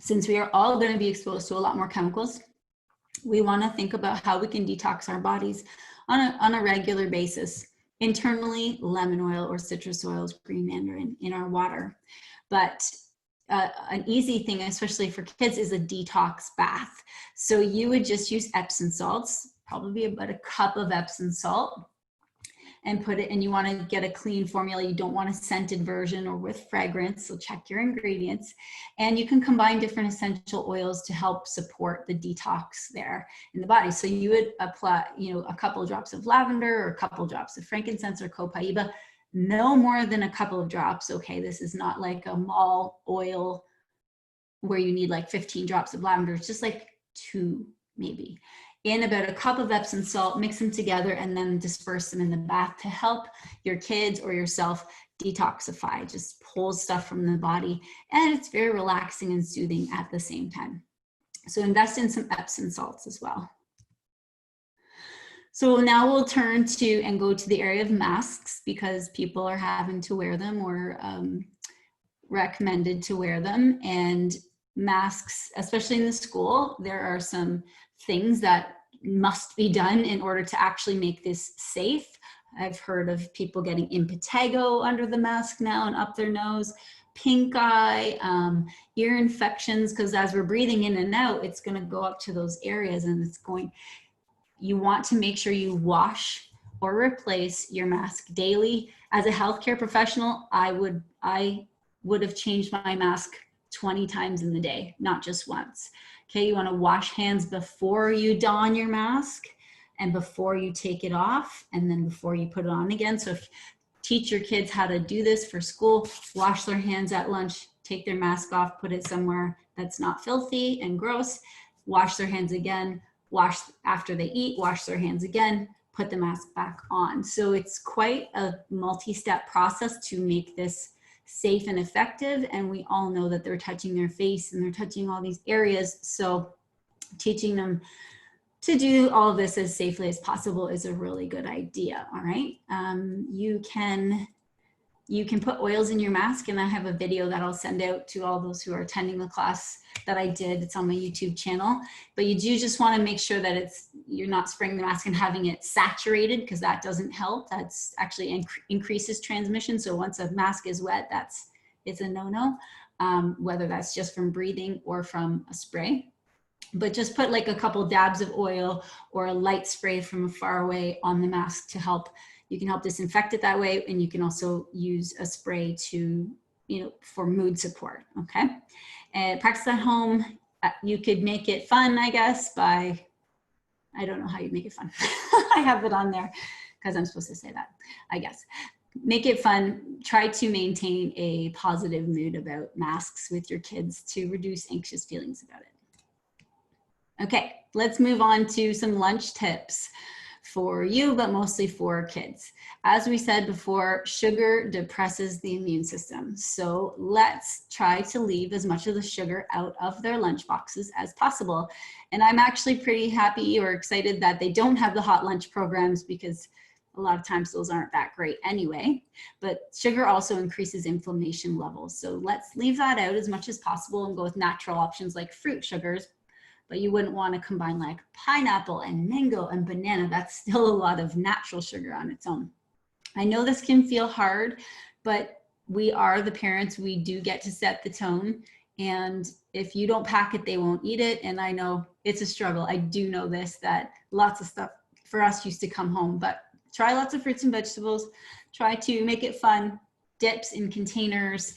since we are all going to be exposed to a lot more chemicals, we want to think about how we can detox our bodies on a regular basis. Internally, lemon oil or citrus oils, green mandarin in our water. But an easy thing, especially for kids, is a detox bath. So you would just use Epsom salts, probably about a cup of Epsom salt, and put it, and you want to get a clean formula. You don't want a scented version or with fragrance, so check your ingredients. And you can combine different essential oils to help support the detox there in the body. So you would apply, you know, a couple of drops of lavender or a couple of drops of frankincense or copaiba, no more than a couple of drops. Okay, this is not like a mall oil where you need like 15 drops of lavender. It's just like 2 maybe. In about a cup of Epsom salt, mix them together, and then disperse them in the bath to help your kids or yourself detoxify, just pull stuff from the body. And it's very relaxing and soothing at the same time. So invest in some Epsom salts as well. So now we'll turn to and go to the area of masks, because people are having to wear them or recommended to wear them. And masks, especially in the school, there are some things that must be done in order to actually make this safe. I've heard of people getting impetigo under the mask now and up their nose, pink eye, ear infections, because as we're breathing in and out, it's going to go up to those areas, and it's going, you want to make sure you wash or replace your mask daily. As a healthcare professional, I would have changed my mask 20 times in the day, not just once. Okay, you want to wash hands before you don your mask and before you take it off, and then before you put it on again. So if teach your kids how to do this for school, wash their hands at lunch, take their mask off, put it somewhere that's not filthy and gross, wash their hands again, wash after they eat, wash their hands again, put the mask back on. So it's quite a multi-step process to make this safe and effective. And we all know that they're touching their face and they're touching all these areas. So teaching them to do all of this as safely as possible is a really good idea. All right. You can put oils in your mask, and I have a video that I'll send out to all those who are attending the class that I did. It's on my YouTube channel, but you do just want to make sure that you're not spraying the mask and having it saturated, because that doesn't help. That's actually increases transmission. So once a mask is wet, it's a no-no, whether that's just from breathing or from a spray. But just put like a couple dabs of oil or a light spray from far away on the mask to help. You can help disinfect it that way, and you can also use a spray to, for mood support, okay? And practice at home. You could make it fun, I guess, by, I don't know how you make it fun. I have it on there because I'm supposed to say that, I guess. Make it fun. Try to maintain a positive mood about masks with your kids to reduce anxious feelings about it. Okay, let's move on to some lunch tips for you, but mostly for kids. As we said before, sugar depresses the immune system. So let's try to leave as much of the sugar out of their lunch boxes as possible. And I'm actually pretty happy or excited that they don't have the hot lunch programs, because a lot of times those aren't that great anyway. But sugar also increases inflammation levels. So let's leave that out as much as possible and go with natural options like fruit sugars. But you wouldn't want to combine like pineapple and mango and banana. That's still a lot of natural sugar on its own. I know this can feel hard, but we are the parents. We do get to set the tone. And if you don't pack it, they won't eat it. And I know it's a struggle. I do know this, that lots of stuff for us used to come home, but try lots of fruits and vegetables. Try to make it fun. Dips in containers.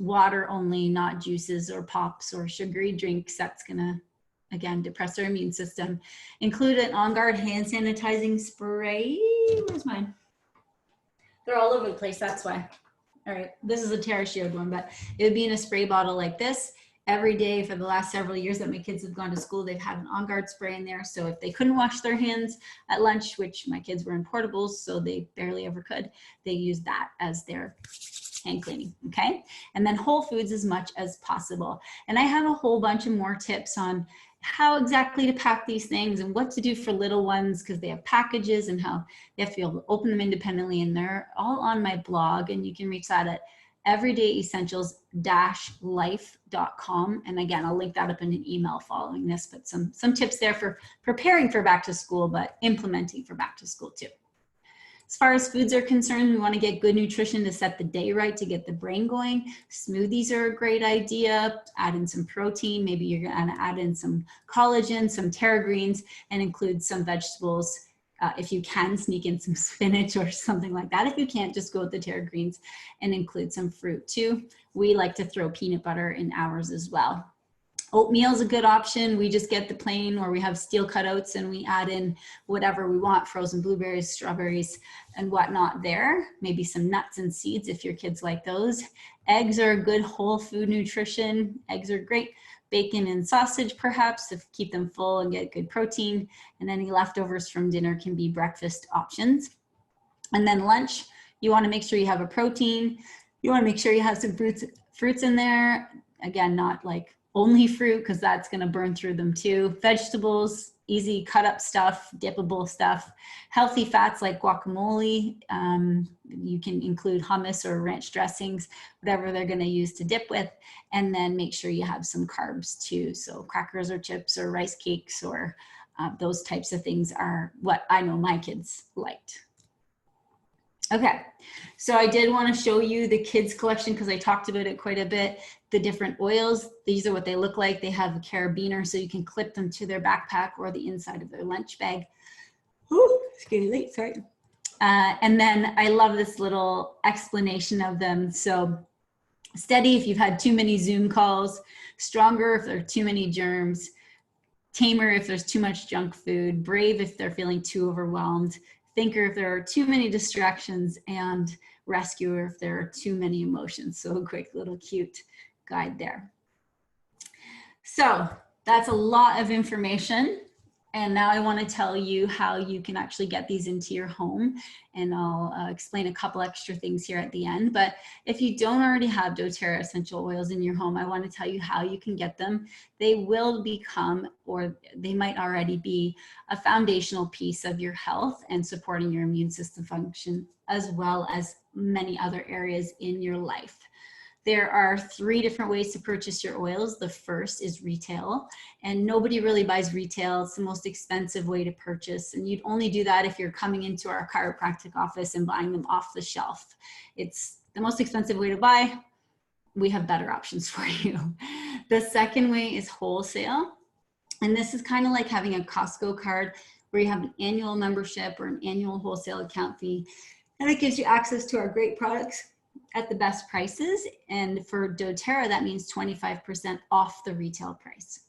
Water only, not juices or pops or sugary drinks. That's gonna, again, depress our immune system. Include an On Guard hand sanitizing spray. Where's mine? They're all over the place, that's why. All right, this is a Terra shared one, but it would be in a spray bottle like this. Every day for the last several years that my kids have gone to school, they've had an On Guard spray in there. So if they couldn't wash their hands at lunch, which my kids were in portables, so they barely ever could, they used that as their hand cleaning, okay? And then whole foods as much as possible. And I have a whole bunch of more tips on how exactly to pack these things and what to do for little ones, because they have packages and how they have to be able to open them independently. And they're all on my blog, and you can reach that at everydayessentials-life.com. And again, I'll link that up in an email following this, but some tips there for preparing for back to school, but implementing for back to school too. As far as foods are concerned, we want to get good nutrition to set the day right, to get the brain going. Smoothies are a great idea. Add in some protein. Maybe you're going to add in some collagen, some terra greens, and include some vegetables. If you can, sneak in some spinach or something like that. If you can't, just go with the terra greens and include some fruit too. We like to throw peanut butter in ours as well. Oatmeal is a good option. We just get the plain, or we have steel cutouts and we add in whatever we want, frozen blueberries, strawberries, and whatnot there. Maybe some nuts and seeds if your kids like those. Eggs are a good whole food nutrition. Eggs are great. Bacon and sausage perhaps, to keep them full and get good protein. And any leftovers from dinner can be breakfast options. And then lunch, you want to make sure you have a protein. You want to make sure you have some fruits in there. Again, not like only fruit, because that's going to burn through them too. Vegetables, easy cut up stuff, dippable stuff. Healthy fats like guacamole. You can include hummus or ranch dressings, whatever they're going to use to dip with. And then make sure you have some carbs too. So crackers or chips or rice cakes or those types of things are what I know my kids liked. Okay, so I did want to show you the kids collection because I talked about it quite a bit. The different oils, these are what they look like. They have a carabiner, so you can clip them to their backpack or the inside of their lunch bag. Ooh, it's getting late, sorry. And then I love this little explanation of them. So steady if you've had too many Zoom calls, stronger if there are too many germs, tamer if there's too much junk food, brave if they're feeling too overwhelmed, thinker if there are too many distractions, and rescuer if there are too many emotions. So a quick little cute guide there. So that's a lot of information. And now I want to tell you how you can actually get these into your home. And I'll explain a couple extra things here at the end. But if you don't already have doTERRA essential oils in your home, I want to tell you how you can get them. They will become, or they might already be, a foundational piece of your health and supporting your immune system function, as well as many other areas in your life. There are 3 different ways to purchase your oils. The first is retail, and nobody really buys retail. It's the most expensive way to purchase, and you'd only do that if you're coming into our chiropractic office and buying them off the shelf. It's the most expensive way to buy. We have better options for you. The second way is wholesale, and this is kind of like having a Costco card where you have an annual membership or an annual wholesale account fee, and it gives you access to our great products at the best prices. And for doTERRA, that means 25% off the retail price.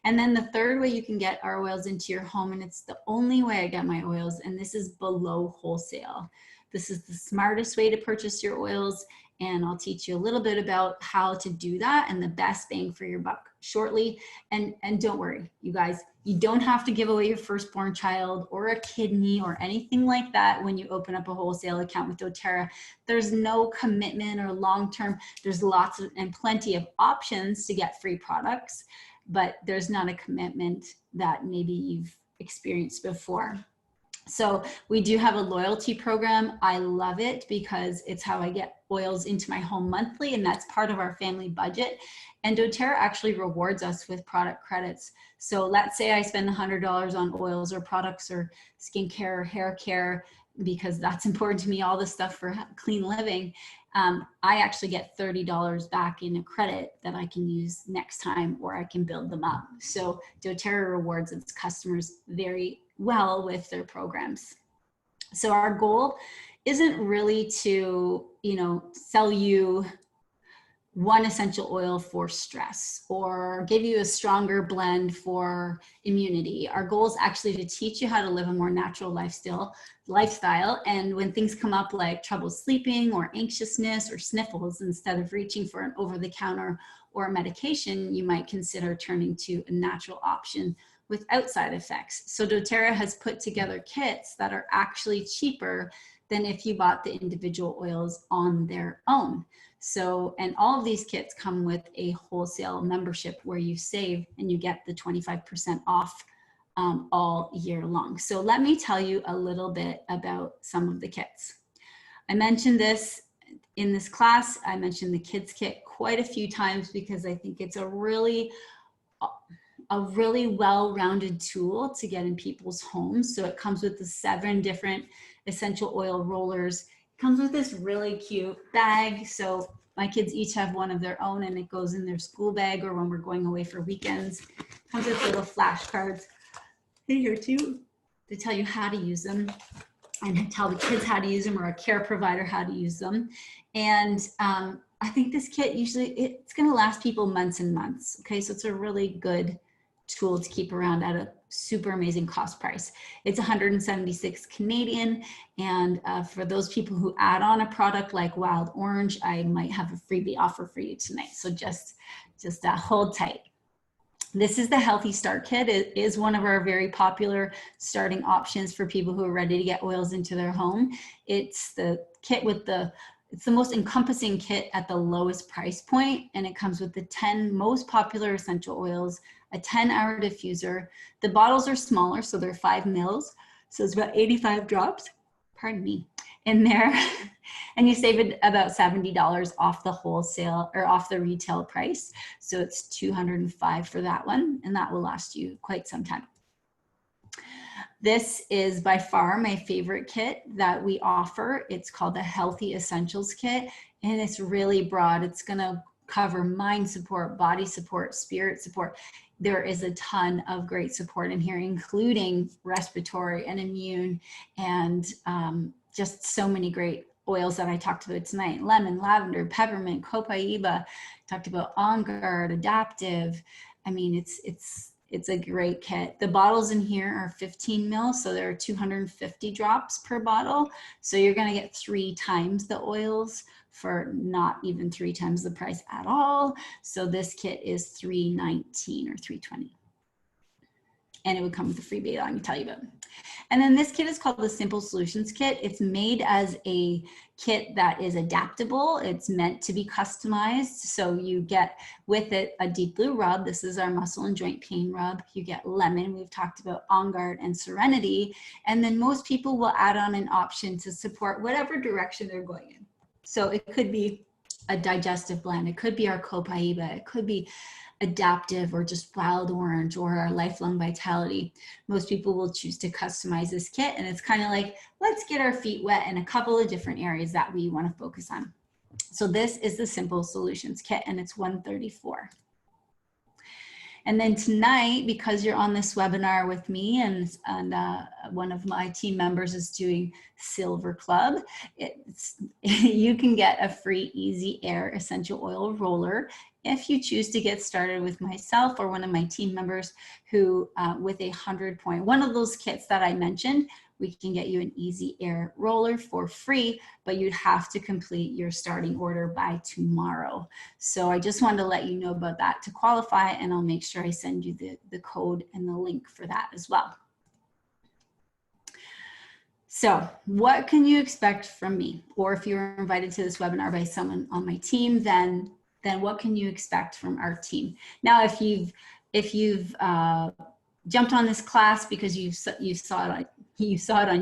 And then the third way you can get our oils into your home, and it's the only way I get my oils, and this is below wholesale. This is the smartest way to purchase your oils, and I'll teach you a little bit about how to do that and the best bang for your buck shortly. And don't worry, you guys, you don't have to give away your firstborn child or a kidney or anything like that when you open up a wholesale account with doTERRA. There's no commitment or long-term. There's lots of and plenty of options to get free products, but there's not a commitment that maybe you've experienced before. So we do have a loyalty program. I love it because it's how I get oils into my home monthly, and that's part of our family budget. And doTERRA actually rewards us with product credits. So let's say I spend $100 on oils or products or skincare or hair care, because that's important to me, all this stuff for clean living. I actually get $30 back in a credit that I can use next time, or I can build them up. So doTERRA rewards its customers very well with their programs. So our goal isn't really to, sell you one essential oil for stress or give you a stronger blend for immunity. Our goal is actually to teach you how to live a more natural lifestyle. And when things come up like trouble sleeping or anxiousness or sniffles, instead of reaching for an over-the-counter or a medication, you might consider turning to a natural option without side effects. So doTERRA has put together kits that are actually cheaper than if you bought the individual oils on their own. So, and all of these kits come with a wholesale membership where you save and you get the 25% off all year long. So let me tell you a little bit about some of the kits. I mentioned this in this class. I mentioned the kids kit quite a few times because I think it's a really a really well-rounded tool to get in people's homes. So it comes with the 7 different essential oil rollers. It comes with this really cute bag. So my kids each have one of their own, and it goes in their school bag or when we're going away for weekends. It comes with little flashcards here too to tell you how to use them and tell the kids how to use them, or a care provider how to use them. And I think this kit usually, it's going to last people months and months. Okay, so it's a really good tool to keep around at a super amazing cost price. It's 176 Canadian. And for those people who add on a product like Wild Orange, I might have a freebie offer for you tonight. So just hold tight. This is the Healthy Start Kit. It is one of our very popular starting options for people who are ready to get oils into their home. It's the kit with it's the most encompassing kit at the lowest price point, and it comes with the 10 most popular essential oils, a 10-hour diffuser. The bottles are smaller, so they're 5 mils, so it's about 85 drops, pardon me, in there. And you save about $70 off the wholesale or off the retail price. So it's $205 for that one, and that will last you quite some time. This is by far my favorite kit that we offer. It's called the Healthy Essentials Kit, and it's really broad. It's gonna cover mind support, body support, spirit support. There is a ton of great support in here, including respiratory and immune, and just so many great oils that I talked about tonight: lemon, lavender, peppermint, copaiba. Talked about On Guard, adaptive. I mean, it's a great kit. The bottles in here are 15 mils, so there are 250 drops per bottle. So you're gonna get 3 times the oils for not even 3 times the price at all. So this kit is $319 or $320. And it would come with a freebie that I'm gonna tell you about. And then this kit is called the Simple Solutions Kit. It's made as a kit that is adaptable. It's meant to be customized. So you get with it a deep blue rub. This is our muscle and joint pain rub. You get lemon. We've talked about On Guard and Serenity. And then most people will add on an option to support whatever direction they're going in. So it could be a digestive blend. It could be our copaiba. It could be adaptive or just Wild Orange or our Lifelong Vitality. Most people will choose to customize this kit, and it's kind of like, let's get our feet wet in a couple of different areas that we want to focus on. So this is the Simple Solutions Kit, and it's $134. And then tonight, because you're on this webinar with me and one of my team members is doing Silver Club, you can get a free Easy Air Essential Oil Roller if you choose to get started with myself or one of my team members who, with 100 point, one of those kits that I mentioned, we can get you an Easy Air roller for free, but you'd have to complete your starting order by tomorrow. So I just wanted to let you know about that to qualify, and I'll make sure I send you the code and the link for that as well. So what can you expect from me? Or if you're invited to this webinar by someone on my team, then what can you expect from our team? Now, if you've jumped on this class because you saw it on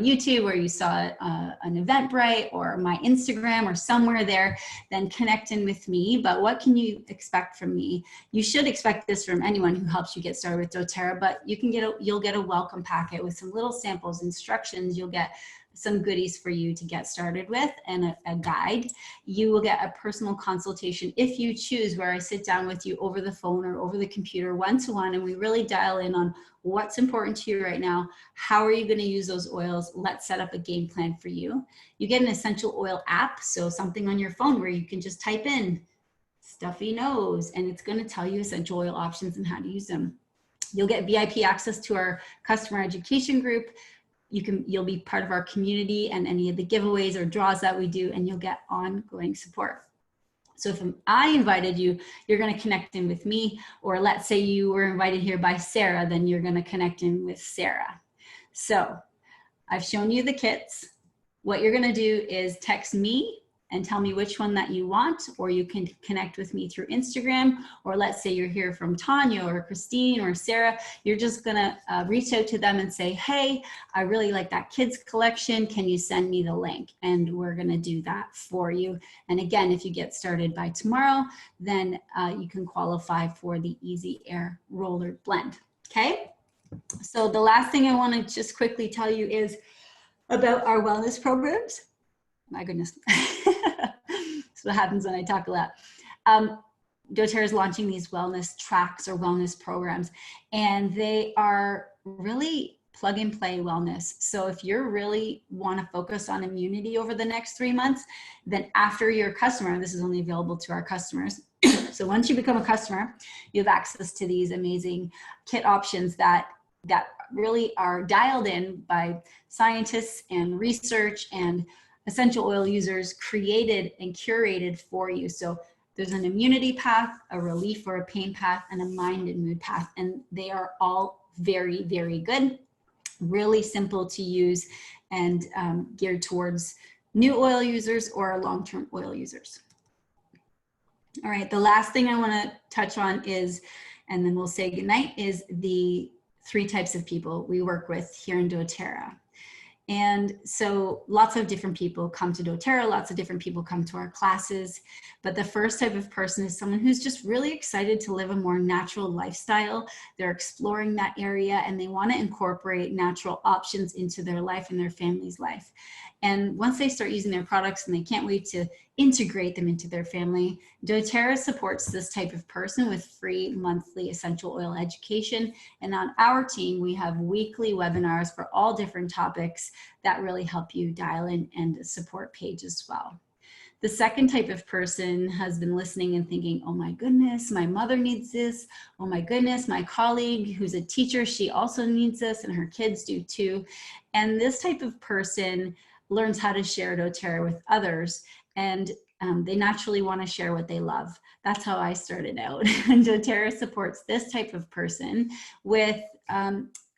YouTube, or you saw it on Eventbrite or my Instagram or somewhere there, then connect in with me. But what can you expect from me? You should expect this from anyone who helps you get started with doTERRA, but you'll get a welcome packet with some little samples, instructions. You'll get some goodies for you to get started with, and a guide. You will get a personal consultation if you choose, where I sit down with you over the phone or over the computer one-to-one, and we really dial in on what's important to you right now. How are you going to use those oils? Let's set up a game plan for you. You get an essential oil app, so something on your phone where you can just type in stuffy nose, and it's going to tell you essential oil options and how to use them. You'll get VIP access to our customer education group. You'll be part of our community and any of the giveaways or draws that we do, and you'll get ongoing support. So if I invited you, you're going to connect in with me, or let's say you were invited here by Sarah, then you're going to connect in with Sarah. So I've shown you the kits. What you're going to do is text me and tell me which one that you want, or you can connect with me through Instagram, or let's say you're here from Tanya or Christine or Sarah, you're just gonna reach out to them and say, hey, I really like that kids collection, can you send me the link? And we're gonna do that for you. And again, if you get started by tomorrow, then you can qualify for the Easy Air Roller Blend, okay? So the last thing I wanna just quickly tell you is about our wellness programs. My goodness. That's what happens when I talk a lot. doTERRA is launching these wellness tracks or wellness programs, and they are really plug and play wellness. So if you really want to focus on immunity over the next 3 months, then after you're a customer, this is only available to our customers. So once you become a customer, you have access to these amazing kit options that really are dialed in by scientists and research and essential oil users, created and curated for you. So there's an immunity path, a relief or a pain path, and a mind and mood path. And they are all very, very good, really simple to use, and geared towards new oil users or long-term oil users. All right, the last thing I want to touch on is, and then we'll say goodnight, is the 3 types of people we work with here in doTERRA. And so lots of different people come to doTERRA, lots of different people come to our classes, but the first type of person is someone who's just really excited to live a more natural lifestyle. They're exploring that area and they want to incorporate natural options into their life and their family's life. And once they start using their products and they can't wait to integrate them into their family, doTERRA supports this type of person with free monthly essential oil education. And on our team, we have weekly webinars for all different topics that really help you dial in, and a support page as well. The second type of person has been listening and thinking, oh my goodness, my mother needs this. Oh my goodness, my colleague who's a teacher, she also needs this, and her kids do too. And this type of person learns how to share doTERRA with others, and they naturally want to share what they love. That's how I started out. And doTERRA supports this type of person with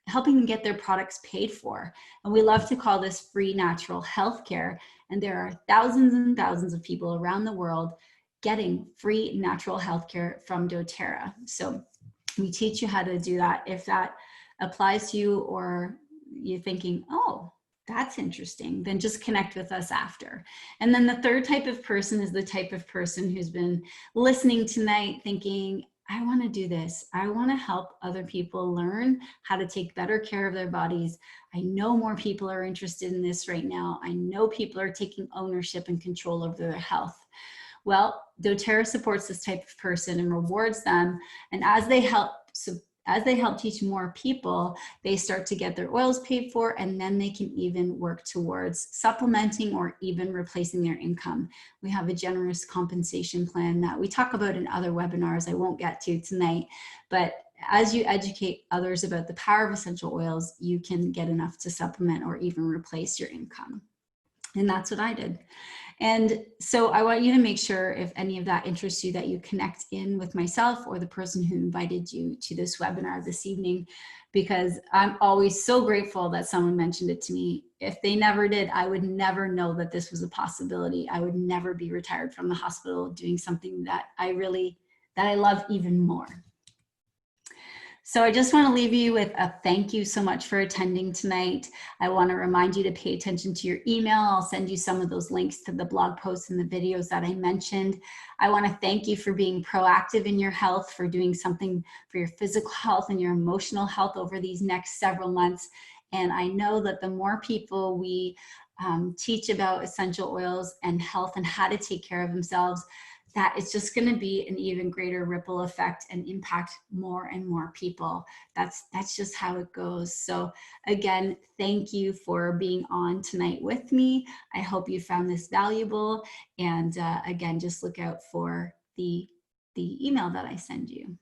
helping them get their products paid for. And we love to call this free natural healthcare. And there are thousands and thousands of people around the world getting free natural healthcare from doTERRA. So we teach you how to do that. If that applies to you, or you're thinking, oh, that's interesting, then just connect with us after. And then the third type of person is the type of person who's been listening tonight thinking, I want to do this. I want to help other people learn how to take better care of their bodies. I know more people are interested in this right now. I know people are taking ownership and control over their health. Well, doTERRA supports this type of person and rewards them. And as they help teach more people, they start to get their oils paid for, and then they can even work towards supplementing or even replacing their income. We have a generous compensation plan that we talk about in other webinars I won't get to tonight, but as you educate others about the power of essential oils, you can get enough to supplement or even replace your income. And that's what I did. And so I want you to make sure, if any of that interests you, that you connect in with myself or the person who invited you to this webinar this evening, because I'm always so grateful that someone mentioned it to me. If they never did, I would never know that this was a possibility. I would never be retired from the hospital doing something that I love even more. So I just want to leave you with a thank you so much for attending tonight. I want to remind you to pay attention to your email. I'll send you some of those links to the blog posts and the videos that I mentioned. I want to thank you for being proactive in your health, for doing something for your physical health and your emotional health over these next several months. And I know that the more people we teach about essential oils and health and how to take care of themselves, that it's just going to be an even greater ripple effect and impact more and more people. That's just how it goes. So again, thank you for being on tonight with me. I hope you found this valuable. And again, just look out for the email that I send you.